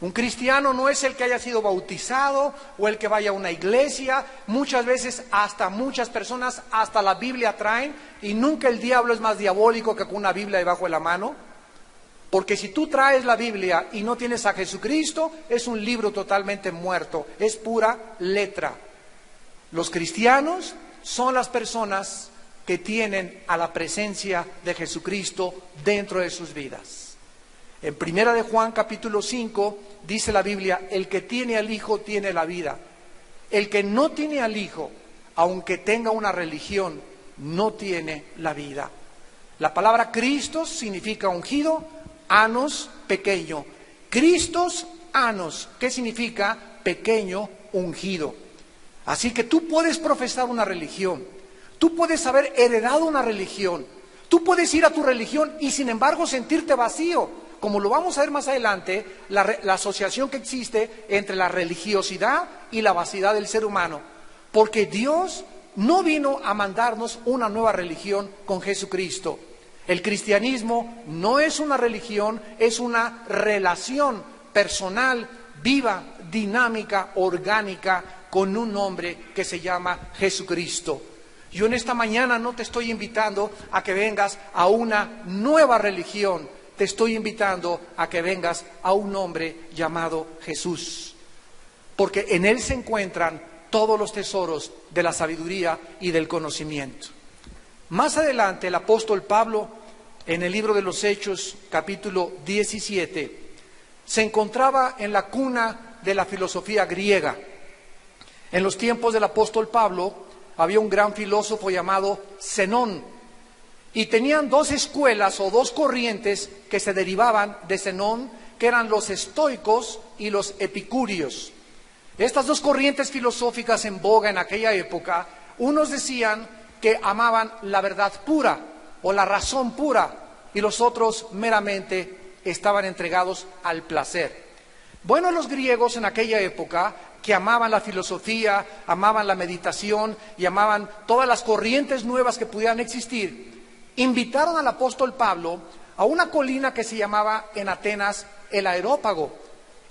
Un cristiano no es el que haya sido bautizado o el que vaya a una iglesia. Muchas veces muchas personas hasta la Biblia traen, y nunca el diablo es más diabólico que con una Biblia debajo de la mano. Porque si tú traes la Biblia y no tienes a Jesucristo, es un libro totalmente muerto, es pura letra. Los cristianos son las personas que tienen a la presencia de Jesucristo dentro de sus vidas. En 1 de Juan capítulo 5 dice la Biblia, el que tiene al Hijo tiene la vida. El que no tiene al Hijo, aunque tenga una religión, no tiene la vida. La palabra Cristos significa ungido, anos, pequeño. Cristos, anos, ¿qué significa? Pequeño, ungido. Así que tú puedes profesar una religión, tú puedes haber heredado una religión, tú puedes ir a tu religión y sin embargo sentirte vacío. Como lo vamos a ver más adelante, la asociación que existe entre la religiosidad y la vaciedad del ser humano. Porque Dios no vino a mandarnos una nueva religión con Jesucristo. El cristianismo no es una religión, es una relación personal, viva, dinámica, orgánica, con un hombre que se llama Jesucristo. Yo en esta mañana no te estoy invitando a que vengas a una nueva religión. Te estoy invitando a que vengas a un hombre llamado Jesús, porque en él se encuentran todos los tesoros de la sabiduría y del conocimiento. Más adelante el apóstol Pablo, en el libro de los Hechos, capítulo 17, se encontraba en la cuna de la filosofía griega. En los tiempos del apóstol Pablo había un gran filósofo llamado Zenón, y tenían dos escuelas o dos corrientes que se derivaban de Zenón, que eran los estoicos y los epicúreos. Estas dos corrientes filosóficas en boga en aquella época, unos decían que amaban la verdad pura o la razón pura, y los otros meramente estaban entregados al placer. Bueno, los griegos en aquella época, que amaban la filosofía, amaban la meditación y amaban todas las corrientes nuevas que pudieran existir, invitaron al apóstol Pablo a una colina que se llamaba en Atenas el Areópago,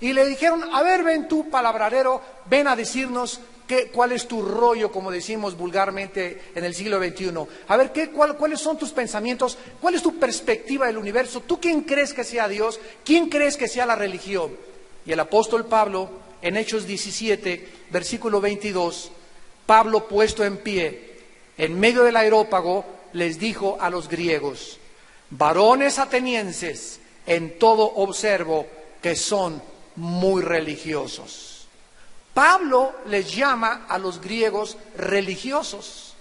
y le dijeron: a ver, ven tú, palabrero, ven a decirnos cuál es tu rollo, como decimos vulgarmente en el siglo XXI. A ver, ¿cuáles son tus pensamientos? ¿Cuál es tu perspectiva del universo? ¿Tú quién crees que sea Dios? ¿Quién crees que sea la religión? Y el apóstol Pablo, en Hechos 17, versículo 22, Pablo, puesto en pie, en medio del Areópago, les dijo a los griegos: varones atenienses, en todo observo que son muy religiosos. Pablo les llama a los griegos religiosos.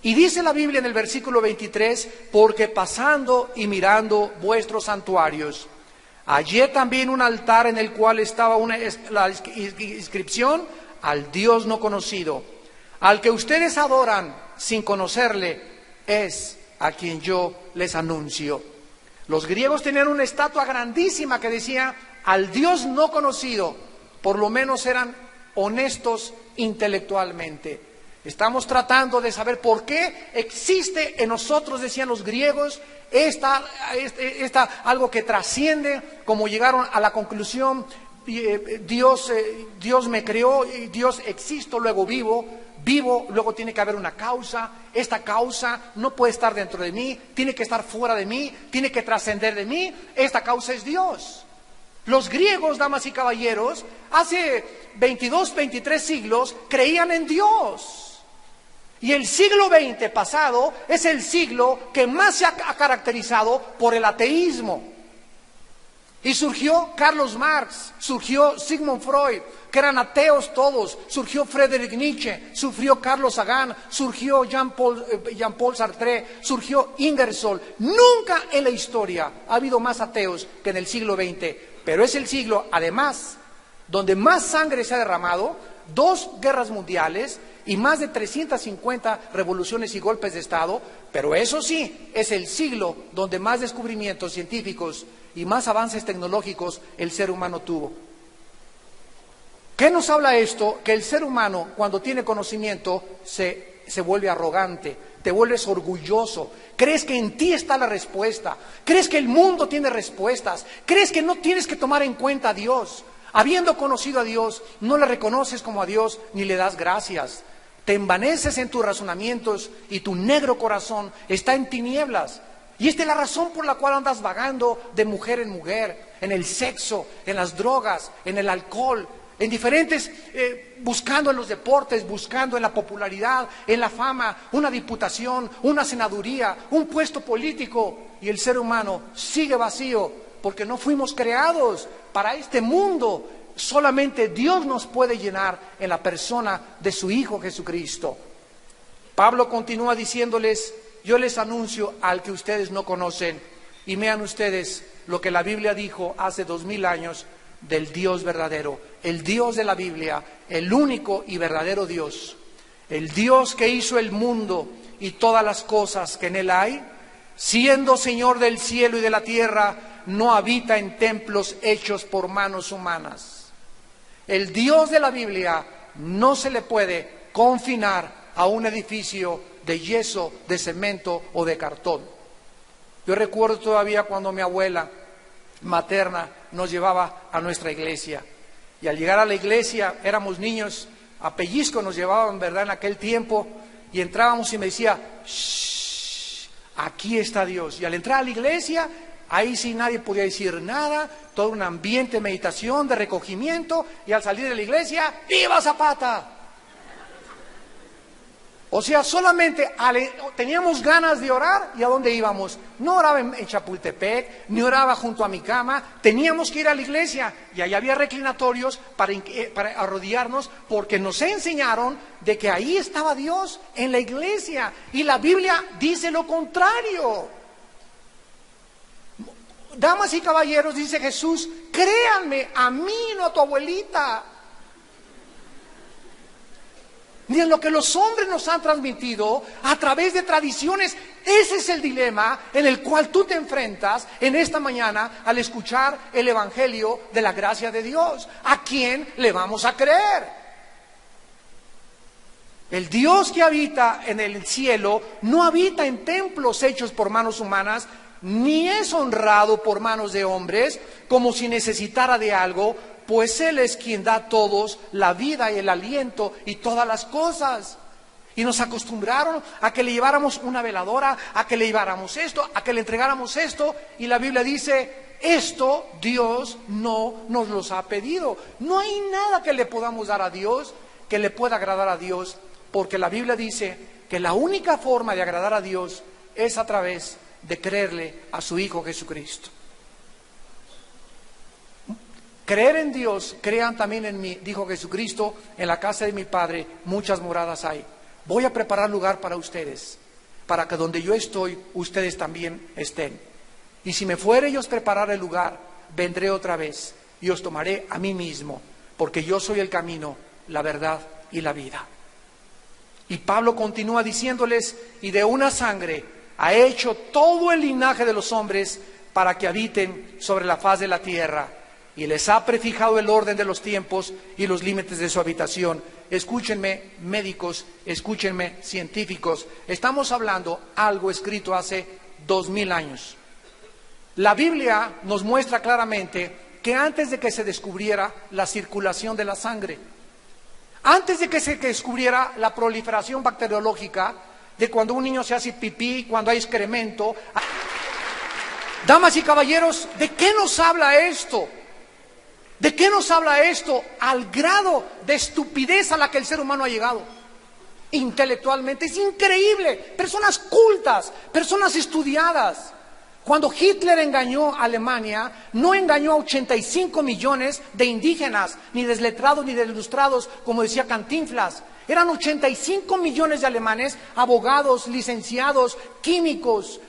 Y dice la Biblia en el versículo 23, porque pasando y mirando vuestros santuarios, hallé también un altar en el cual estaba la inscripción: al Dios no conocido, al que ustedes adoran sin conocerle, es a quien yo les anuncio. Los griegos tenían una estatua grandísima que decía: al Dios no conocido. Por lo menos eran honestos intelectualmente. Estamos tratando de saber por qué existe en nosotros, decían los griegos, algo que trasciende, como llegaron a la conclusión: Dios me creó, Dios existo, luego vivo, luego tiene que haber una causa. Esta causa no puede estar dentro de mí, tiene que estar fuera de mí, tiene que trascender de mí. Esta causa es Dios. Los griegos, damas y caballeros, hace 22, 23 siglos creían en Dios. Y el siglo XX pasado es el siglo que más se ha caracterizado por el ateísmo. Y surgió Carlos Marx, surgió Sigmund Freud, que eran ateos todos, surgió Friedrich Nietzsche, surgió Carlos Sagan, surgió Jean-Paul Sartre, surgió Ingersoll. Nunca en la historia ha habido más ateos que en el siglo XX. Pero es el siglo, además, donde más sangre se ha derramado, 2 guerras mundiales y más de 350 revoluciones y golpes de Estado. Pero eso sí, es el siglo donde más descubrimientos científicos y más avances tecnológicos el ser humano tuvo. ¿Qué nos habla esto? Que el ser humano, cuando tiene conocimiento, se vuelve arrogante, te vuelves orgulloso, crees que en ti está la respuesta, crees que el mundo tiene respuestas, crees que no tienes que tomar en cuenta a Dios. Habiendo conocido a Dios, no le reconoces como a Dios ni le das gracias. Te envaneces en tus razonamientos y tu negro corazón está en tinieblas. Y esta es la razón por la cual andas vagando de mujer en mujer, en el sexo, en las drogas, en el alcohol, en diferentes, buscando en los deportes, buscando en la popularidad, en la fama, una diputación, una senaduría, un puesto político. Y el ser humano sigue vacío porque no fuimos creados para este mundo. Solamente Dios nos puede llenar en la persona de su Hijo Jesucristo. Pablo continúa diciéndoles: yo les anuncio al que ustedes no conocen, y vean ustedes lo que la Biblia dijo hace 2000 años del Dios verdadero, el Dios de la Biblia, el único y verdadero Dios, el Dios que hizo el mundo y todas las cosas que en él hay, siendo Señor del cielo y de la tierra, no habita en templos hechos por manos humanas. El Dios de la Biblia no se le puede confinar a un edificio de yeso, de cemento o de cartón. Yo recuerdo todavía cuando mi abuela materna nos llevaba a nuestra iglesia, y al llegar a la iglesia éramos niños, a pellizco nos llevaban, ¿verdad?, en aquel tiempo, y entrábamos y me decía: shh, aquí está Dios. Y al entrar a la iglesia, ahí sí nadie podía decir nada, todo un ambiente de meditación, de recogimiento, y al salir de la iglesia, ¡viva Zapata! O sea, solamente teníamos ganas de orar, ¿y a dónde íbamos? No oraba en Chapultepec, ni oraba junto a mi cama, teníamos que ir a la iglesia, y ahí había reclinatorios para arrodillarnos, porque nos enseñaron de que ahí estaba Dios, en la iglesia, y la Biblia dice lo contrario. Damas y caballeros, dice Jesús: créanme, a mí, no a tu abuelita. ni en lo que los hombres nos han transmitido a través de tradiciones. Ese es el dilema en el cual tú te enfrentas en esta mañana al escuchar el Evangelio de la gracia de Dios. ¿A quién le vamos a creer? El Dios que habita en el cielo no habita en templos hechos por manos humanas, ni es honrado por manos de hombres, como si necesitara de algo, pues Él es quien da a todos la vida y el aliento y todas las cosas. Y nos acostumbraron a que le lleváramos una veladora, a que le lleváramos esto, a que le entregáramos esto, y la Biblia dice, esto Dios no nos los ha pedido. No hay nada que le podamos dar a Dios que le pueda agradar a Dios, porque la Biblia dice que la única forma de agradar a Dios es a través de creerle a su Hijo Jesucristo. Creer en Dios, crean también en mí, dijo Jesucristo, en la casa de mi Padre muchas moradas hay. Voy a preparar lugar para ustedes, para que donde yo estoy, ustedes también estén. Y si me fuere y os preparar el lugar, vendré otra vez y os tomaré a mí mismo, porque yo soy el camino, la verdad y la vida. Y Pablo continúa diciéndoles, y de una sangre ha hecho todo el linaje de los hombres para que habiten sobre la faz de la tierra, y les ha prefijado el orden de los tiempos y los límites de su habitación. Escúchenme, médicos, escúchenme, científicos, estamos hablando algo escrito hace 2000 años. La Biblia nos muestra claramente que antes de que se descubriera la circulación de la sangre, antes de que se descubriera la proliferación bacteriológica, de cuando un niño se hace pipí, cuando hay excremento. Damas y caballeros, ¿de qué nos habla esto? ¿De qué nos habla esto? Al grado de estupidez a la que el ser humano ha llegado. Intelectualmente, es increíble. Personas cultas, personas estudiadas. Cuando Hitler engañó a Alemania, no engañó a 85 millones de indígenas, ni desletrados ni desilustrados, como decía Cantinflas. Eran 85 millones de alemanes, abogados, licenciados, químicos,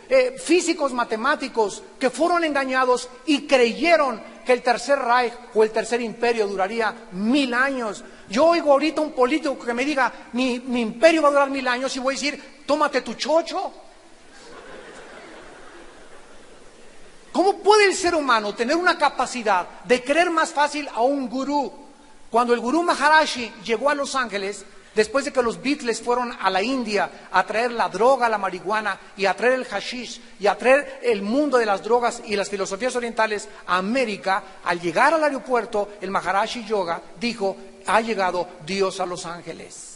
físicos, matemáticos, que fueron engañados y creyeron que el Tercer Reich o el Tercer Imperio duraría 1000 años. Yo oigo ahorita un político que me diga, mi imperio va a durar 1000 años, y voy a decir, tómate tu chocho. ¿Cómo puede el ser humano tener una capacidad de creer más fácil a un gurú? Cuando el gurú Maharaji llegó a Los Ángeles, después de que los Beatles fueron a la India a traer la droga, la marihuana, y a traer el hashish, y a traer el mundo de las drogas y las filosofías orientales a América, al llegar al aeropuerto, el Maharaji Yoga dijo, ha llegado Dios a Los Ángeles.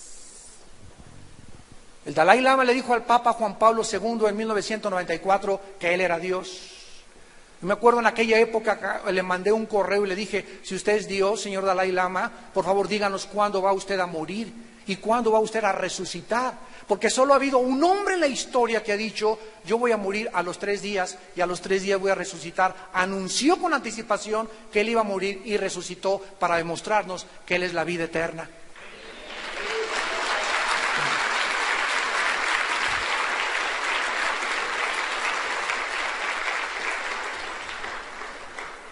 El Dalai Lama le dijo al Papa Juan Pablo II en 1994 que él era Dios. Me acuerdo en aquella época le mandé un correo y le dije, si usted es Dios, señor Dalai Lama, por favor díganos cuándo va usted a morir y cuándo va usted a resucitar. Porque solo ha habido un hombre en la historia que ha dicho, yo voy a morir a los 3 días y a los 3 días voy a resucitar. Anunció con anticipación que él iba a morir y resucitó para demostrarnos que él es la vida eterna.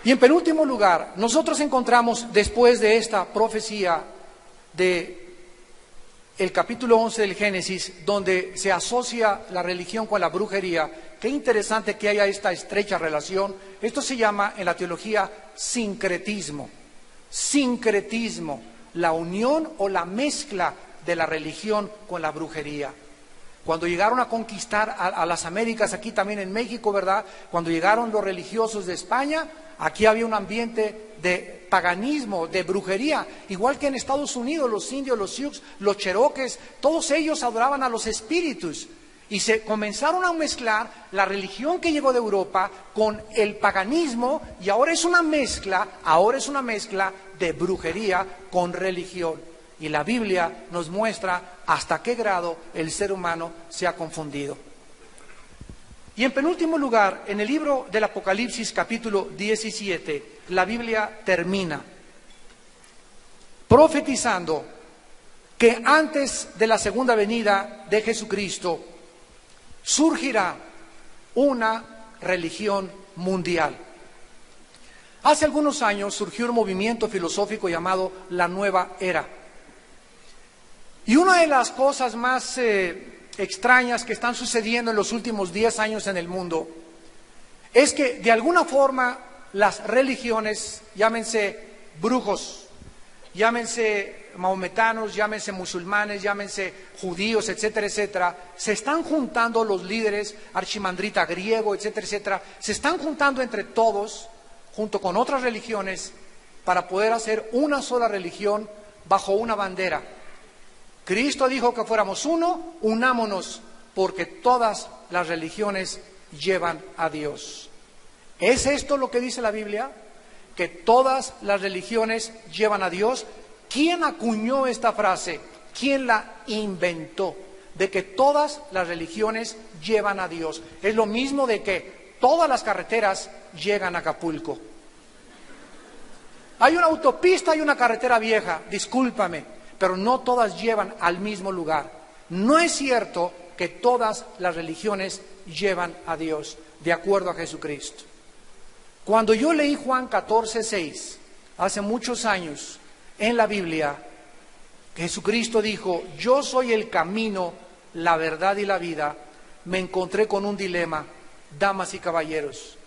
Y en penúltimo lugar, nosotros encontramos después de esta profecía de el capítulo 11 del Génesis, donde se asocia la religión con la brujería. Qué interesante que haya esta estrecha relación. Esto se llama en la teología sincretismo. Sincretismo, la unión o la mezcla de la religión con la brujería. Cuando llegaron a conquistar a las Américas, aquí también en México, ¿verdad? Cuando llegaron los religiosos de España, aquí había un ambiente de paganismo, de brujería, igual que en Estados Unidos, los indios, los sioux, los cherokees, todos ellos adoraban a los espíritus. Y se comenzaron a mezclar la religión que llegó de Europa con el paganismo, y ahora es una mezcla de brujería con religión. Y la Biblia nos muestra hasta qué grado el ser humano se ha confundido. Y en penúltimo lugar, en el libro del Apocalipsis capítulo 17, la Biblia termina profetizando que antes de la segunda venida de Jesucristo surgirá una religión mundial. Hace algunos años surgió un movimiento filosófico llamado la Nueva Era. Y una de las cosas más extrañas que están sucediendo en los últimos 10 años en el mundo es que de alguna forma las religiones, llámense brujos, llámense mahometanos, llámense musulmanes, llámense judíos, etcétera, etcétera, se están juntando los líderes, archimandrita griego, etcétera, etcétera, se están juntando entre todos, junto con otras religiones, para poder hacer una sola religión bajo una bandera. Cristo dijo que fuéramos uno, unámonos, porque todas las religiones llevan a Dios. ¿Es esto lo que dice la Biblia? Que todas las religiones llevan a Dios. ¿Quién acuñó esta frase? ¿Quién la inventó? De que todas las religiones llevan a Dios. Es lo mismo de que todas las carreteras llegan a Acapulco. Hay una autopista y una carretera vieja, discúlpame, pero no todas llevan al mismo lugar. No es cierto que todas las religiones llevan a Dios, de acuerdo a Jesucristo. Cuando yo leí Juan 14:6, hace muchos años, en la Biblia, Jesucristo dijo, yo soy el camino, la verdad y la vida, me encontré con un dilema, damas y caballeros.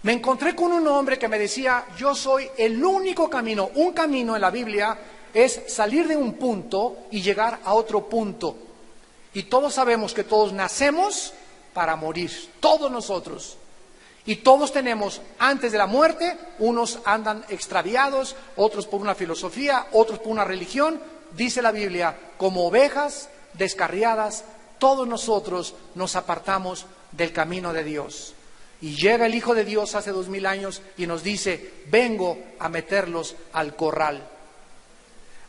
Me encontré con un hombre que me decía, yo soy el único camino. Un camino en la Biblia es salir de un punto y llegar a otro punto. Y todos sabemos que todos nacemos para morir, todos nosotros. Y todos tenemos, antes de la muerte, unos andan extraviados, otros por una filosofía, otros por una religión. Dice la Biblia, como ovejas descarriadas, todos nosotros nos apartamos del camino de Dios. Y llega el Hijo de Dios hace 2000 años y nos dice, vengo a meterlos al corral.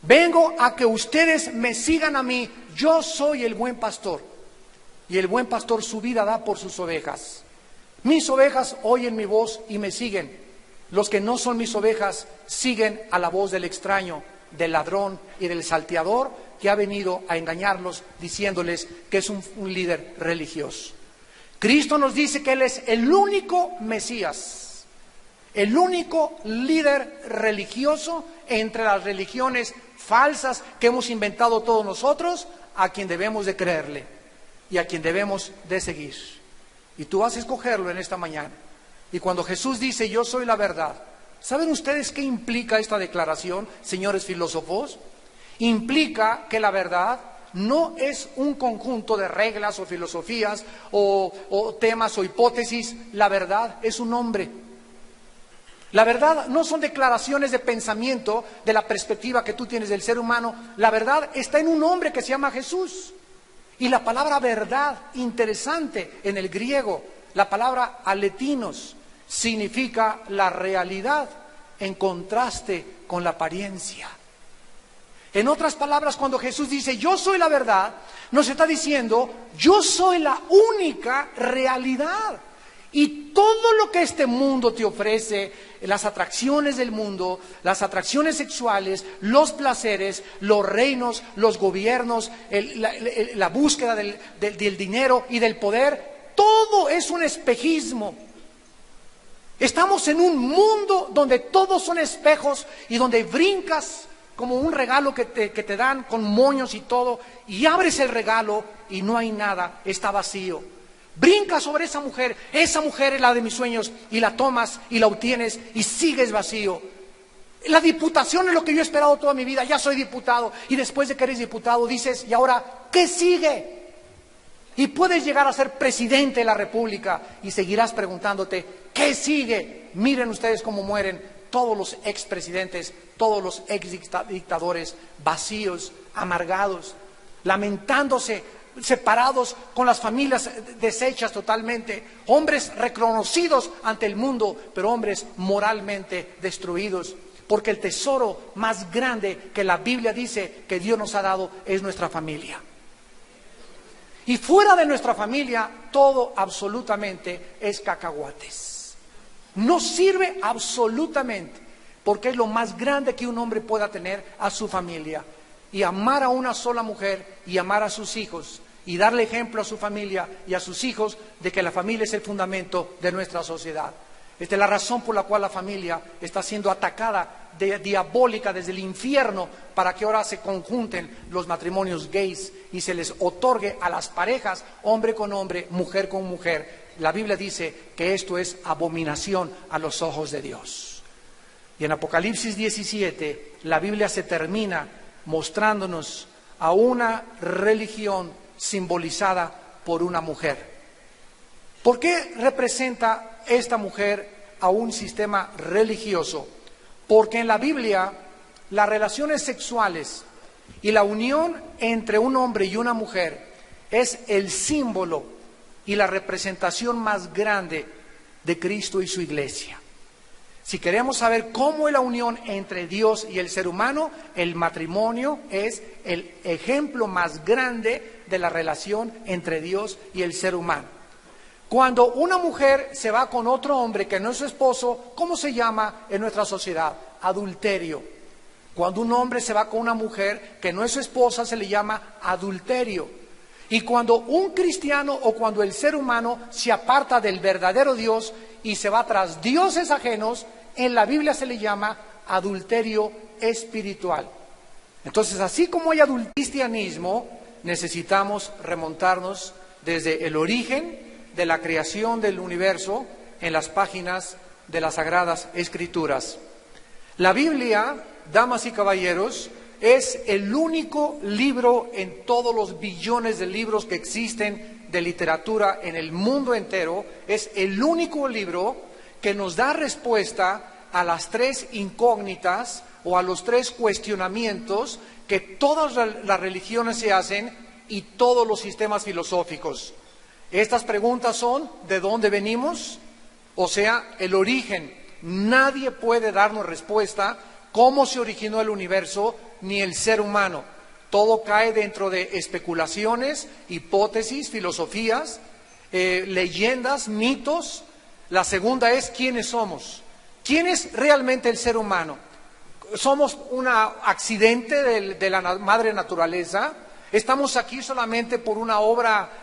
Vengo a que ustedes me sigan a mí, yo soy el buen pastor. Y el buen pastor su vida da por sus ovejas. Mis ovejas oyen mi voz y me siguen. Los que no son mis ovejas siguen a la voz del extraño, del ladrón y del salteador que ha venido a engañarlos diciéndoles que es un líder religioso. Cristo nos dice que Él es el único Mesías, el único líder religioso entre las religiones falsas que hemos inventado todos nosotros, a quien debemos de creerle y a quien debemos de seguir. Y tú vas a escogerlo en esta mañana. Y cuando Jesús dice, yo soy la verdad, ¿saben ustedes qué implica esta declaración, señores filósofos? Implica que la verdad no es un conjunto de reglas o filosofías o temas o hipótesis. La verdad es un hombre. La verdad no son declaraciones de pensamiento de la perspectiva que tú tienes del ser humano. La verdad está en un hombre que se llama Jesús. Y la palabra verdad, interesante en el griego, la palabra aletinos, significa la realidad en contraste con la apariencia. En otras palabras, cuando Jesús dice, yo soy la verdad, nos está diciendo, yo soy la única realidad. Y todo lo que este mundo te ofrece, las atracciones del mundo, las atracciones sexuales, los placeres, los reinos, los gobiernos, la búsqueda del dinero y del poder, todo es un espejismo. Estamos en un mundo donde todos son espejos y donde brincas como un regalo que te dan con moños y todo, y abres el regalo y no hay nada, está vacío. Brincas sobre esa mujer es la de mis sueños, y la tomas y la obtienes y sigues vacío. La diputación es lo que yo he esperado toda mi vida, ya soy diputado, y después de que eres diputado dices, ¿y ahora qué sigue? Y puedes llegar a ser presidente de la República y seguirás preguntándote, ¿qué sigue? Miren ustedes cómo mueren todos los expresidentes, todos los exdictadores, vacíos, amargados, lamentándose, separados, con las familias deshechas totalmente, hombres reconocidos ante el mundo, pero hombres moralmente destruidos, porque el tesoro más grande que la Biblia dice que Dios nos ha dado es nuestra familia. Y fuera de nuestra familia, todo absolutamente es cacahuates. No sirve absolutamente, porque es lo más grande que un hombre pueda tener, a su familia. Y amar a una sola mujer y amar a sus hijos y darle ejemplo a su familia y a sus hijos de que la familia es el fundamento de nuestra sociedad. Esta es la razón por la cual la familia está siendo atacada diabólica desde el infierno, para que ahora se conjunten los matrimonios gays y se les otorgue a las parejas hombre con hombre, mujer con mujer. La Biblia dice que esto es abominación a los ojos de Dios. Y en Apocalipsis 17 la Biblia se termina mostrándonos a una religión simbolizada por una mujer. ¿Por qué representa esta mujer a un sistema religioso? Porque en la Biblia las relaciones sexuales y la unión entre un hombre y una mujer es el símbolo y la representación más grande de Cristo y su iglesia. Si queremos saber cómo es la unión entre Dios y el ser humano, el matrimonio es el ejemplo más grande de la relación entre Dios y el ser humano. Cuando una mujer se va con otro hombre que no es su esposo, ¿cómo se llama en nuestra sociedad? Adulterio. Cuando un hombre se va con una mujer que no es su esposa, se le llama adulterio. Y cuando un cristiano o cuando el ser humano se aparta del verdadero Dios y se va tras dioses ajenos, en la Biblia se le llama adulterio espiritual. Entonces, así como hay cristianismo, necesitamos remontarnos desde el origen de la creación del universo en las páginas de las Sagradas Escrituras. La Biblia, damas y caballeros, es el único libro en todos los billones de libros que existen de literatura en el mundo entero, es el único libro que nos da respuesta a las tres incógnitas o a los tres cuestionamientos que todas las religiones se hacen y todos los sistemas filosóficos. Estas preguntas son: ¿de dónde venimos? O sea, el origen. Nadie puede darnos respuesta cómo se originó el universo ni el ser humano. Todo cae dentro de especulaciones, hipótesis, filosofías, leyendas, mitos. La segunda es: ¿quiénes somos? ¿Quién es realmente el ser humano? ¿Somos un accidente de la madre naturaleza? ¿Estamos aquí solamente por una obra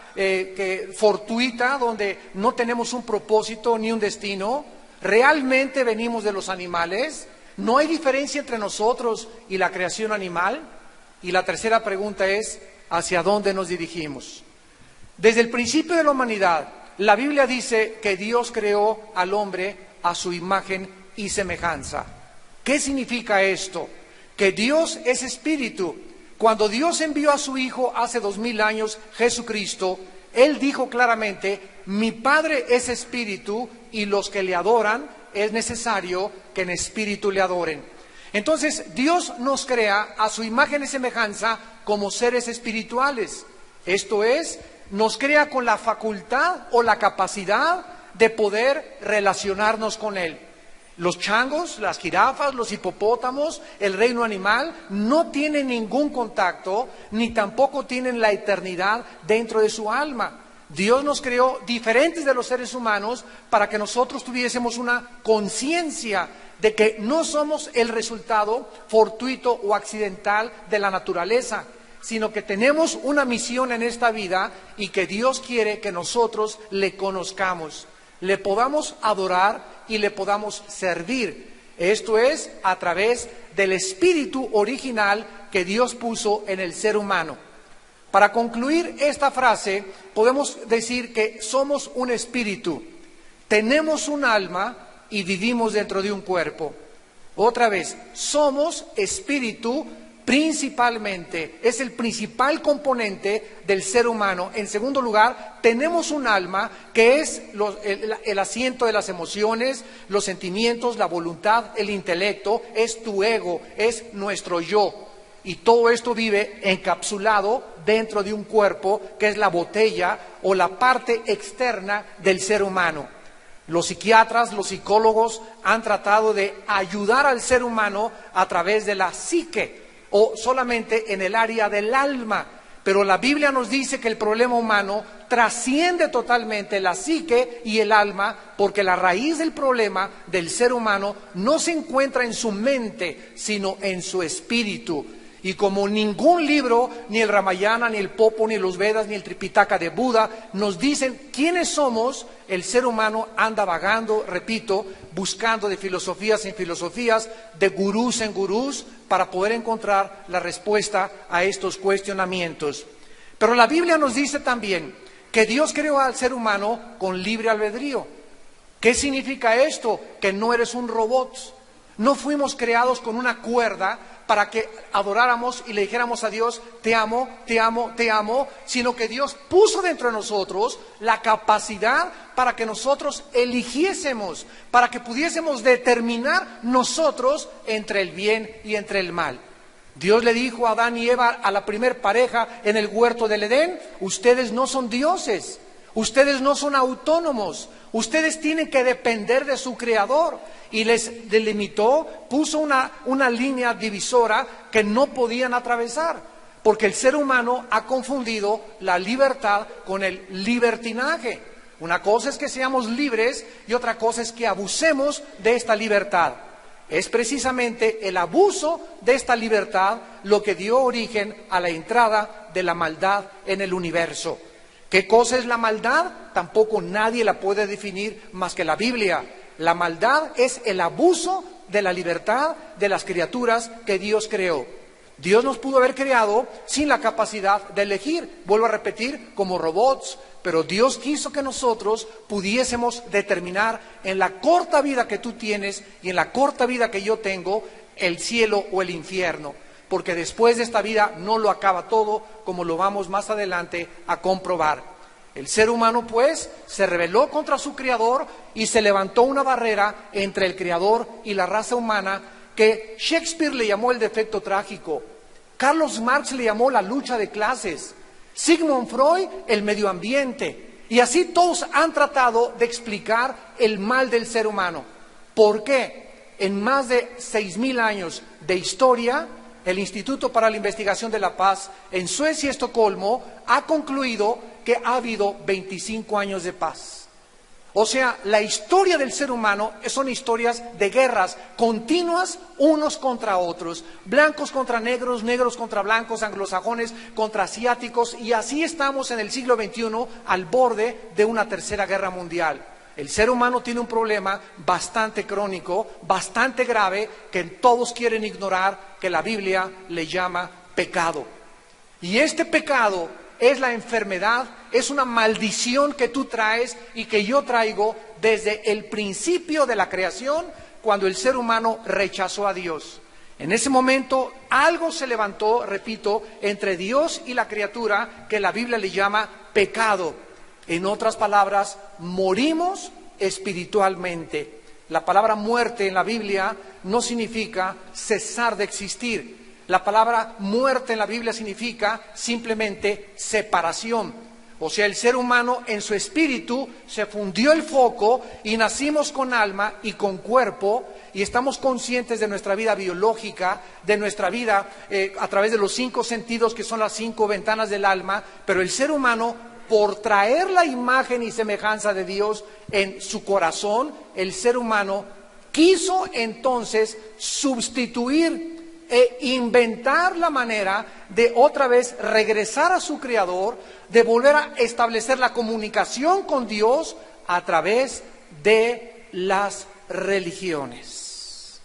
fortuita, donde no tenemos un propósito ni un destino? ¿Realmente venimos de los animales? ¿No hay diferencia entre nosotros y la creación animal? Y la tercera pregunta es: ¿hacia dónde nos dirigimos? Desde el principio de la humanidad, la Biblia dice que Dios creó al hombre a su imagen y semejanza. ¿Qué significa esto? Que Dios es espíritu. Cuando Dios envió a su Hijo hace 2000 años, Jesucristo, Él dijo claramente: mi Padre es espíritu y los que le adoran es necesario que en espíritu le adoren. Entonces Dios nos crea a su imagen y semejanza como seres espirituales. Esto es, nos crea con la facultad o la capacidad de poder relacionarnos con Él. Los changos, las jirafas, los hipopótamos, el reino animal no tienen ningún contacto, ni tampoco tienen la eternidad dentro de su alma. Dios nos creó diferentes de los seres humanos para que nosotros tuviésemos una conciencia de que no somos el resultado fortuito o accidental de la naturaleza, sino que tenemos una misión en esta vida y que Dios quiere que nosotros le conozcamos, le podamos adorar y le podamos servir. Esto es a través del espíritu original que Dios puso en el ser humano. Para concluir esta frase, podemos decir que somos un espíritu, tenemos un alma y vivimos dentro de un cuerpo. Otra vez, somos espíritu principalmente, es el principal componente del ser humano. En segundo lugar, tenemos un alma que es el asiento de las emociones, los sentimientos, la voluntad, el intelecto, es tu ego, es nuestro yo. Y todo esto vive encapsulado dentro de un cuerpo que es la botella o la parte externa del ser humano. Los psiquiatras, los psicólogos han tratado de ayudar al ser humano a través de la psique o solamente en el área del alma. Pero la Biblia nos dice que el problema humano trasciende totalmente la psique y el alma, porque la raíz del problema del ser humano no se encuentra en su mente, sino en su espíritu. Y como ningún libro, ni el Ramayana, ni el Popo, ni los Vedas, ni el Tripitaka de Buda, nos dicen quiénes somos, el ser humano anda vagando, repito, buscando de filosofías en filosofías, de gurús en gurús, para poder encontrar la respuesta a estos cuestionamientos. Pero la Biblia nos dice también que Dios creó al ser humano con libre albedrío. ¿Qué significa esto? Que no eres un robot. No fuimos creados con una cuerda para que adoráramos y le dijéramos a Dios, te amo, te amo, te amo, sino que Dios puso dentro de nosotros la capacidad para que nosotros eligiésemos, para que pudiésemos determinar nosotros entre el bien y entre el mal. Dios le dijo a Adán y Eva, a la primer pareja en el huerto del Edén, ustedes no son dioses, ustedes no son autónomos, ustedes tienen que depender de su Creador. Y les delimitó, puso una línea divisora que no podían atravesar, porque el ser humano ha confundido la libertad con el libertinaje. Una cosa es que seamos libres y otra cosa es que abusemos de esta libertad. Es precisamente el abuso de esta libertad lo que dio origen a la entrada de la maldad en el universo. ¿Qué cosa es la maldad? Tampoco nadie la puede definir más que la Biblia. La maldad es el abuso de la libertad de las criaturas que Dios creó. Dios nos pudo haber creado sin la capacidad de elegir, vuelvo a repetir, como robots, pero Dios quiso que nosotros pudiésemos determinar en la corta vida que tú tienes y en la corta vida que yo tengo, el cielo o el infierno, porque después de esta vida no lo acaba todo, como lo vamos más adelante a comprobar. El ser humano, pues, se rebeló contra su Creador y se levantó una barrera entre el Creador y la raza humana que Shakespeare le llamó el defecto trágico, Carlos Marx le llamó la lucha de clases, Sigmund Freud el medio ambiente, y así todos han tratado de explicar el mal del ser humano. ¿Por qué? En más de 6.000 años de historia, el Instituto para la Investigación de la Paz en Suecia y Estocolmo ha concluido que ha habido 25 años de paz. O sea, la historia del ser humano son historias de guerras continuas unos contra otros, blancos contra negros, negros contra blancos, anglosajones contra asiáticos, y así estamos en el siglo XXI al borde de una tercera guerra mundial. El ser humano tiene un problema bastante crónico, bastante grave, que todos quieren ignorar, que la Biblia le llama pecado. Y este pecado es la enfermedad, es una maldición que tú traes y que yo traigo desde el principio de la creación, cuando el ser humano rechazó a Dios. En ese momento algo se levantó, repito, entre Dios y la criatura, que la Biblia le llama pecado. En otras palabras, morimos espiritualmente. La palabra muerte en la Biblia no significa cesar de existir. La palabra muerte en la Biblia significa simplemente separación. O sea, el ser humano en su espíritu se fundió el foco y nacimos con alma y con cuerpo, y estamos conscientes de nuestra vida biológica, de nuestra vida a través de los 5 sentidos, que son las 5 ventanas del alma, pero el ser humano, por traer la imagen y semejanza de Dios en su corazón, el ser humano quiso entonces sustituir e inventar la manera de otra vez regresar a su Creador, de volver a establecer la comunicación con Dios a través de las religiones.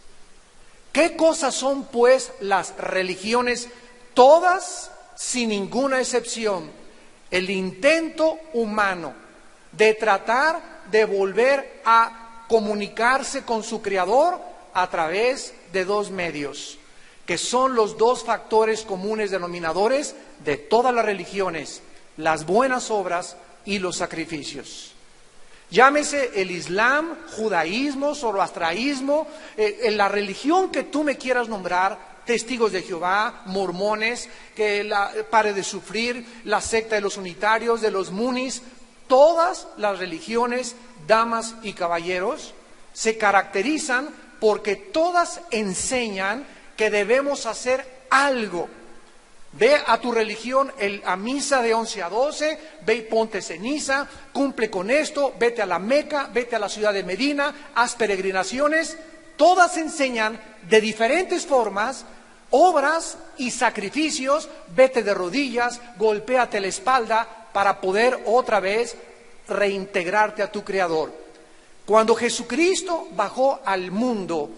¿Qué cosas son, pues, las religiones? Todas, sin ninguna excepción, el intento humano de tratar de volver a comunicarse con su Creador a través de 2 medios, que son los 2 factores comunes denominadores de todas las religiones: las buenas obras y los sacrificios. Llámese el Islam, judaísmo, zoroastraísmo, la religión que tú me quieras nombrar, testigos de Jehová, mormones, que pare de sufrir, la secta de los unitarios, de los munis. Todas las religiones, damas y caballeros, se caracterizan porque todas enseñan que debemos hacer algo. Ve a tu religión a misa de 11 a 12, ve y ponte ceniza, cumple con esto, vete a la Meca, vete a la ciudad de Medina, haz peregrinaciones. Todas enseñan de diferentes formas obras y sacrificios, vete de rodillas, golpéate la espalda para poder otra vez reintegrarte a tu Creador. Cuando Jesucristo bajó al mundo,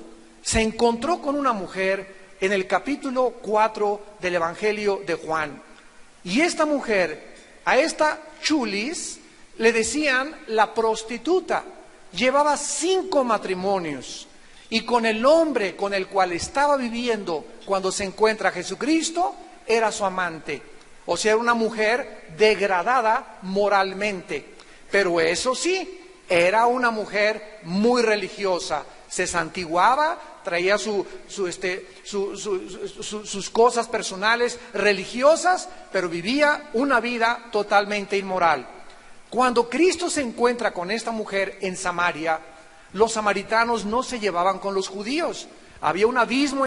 se encontró con una mujer en el capítulo 4 del Evangelio de Juan. Y esta mujer, a esta chulis, le decían la prostituta. Llevaba 5 matrimonios. Y con el hombre con el cual estaba viviendo cuando se encuentra Jesucristo, era su amante. O sea, era una mujer degradada moralmente. Pero eso sí, era una mujer muy religiosa. Se santiguaba, traía sus cosas personales religiosas, pero vivía una vida totalmente inmoral. Cuando Cristo se encuentra con esta mujer en Samaria, los samaritanos no se llevaban con los judíos. Había un abismo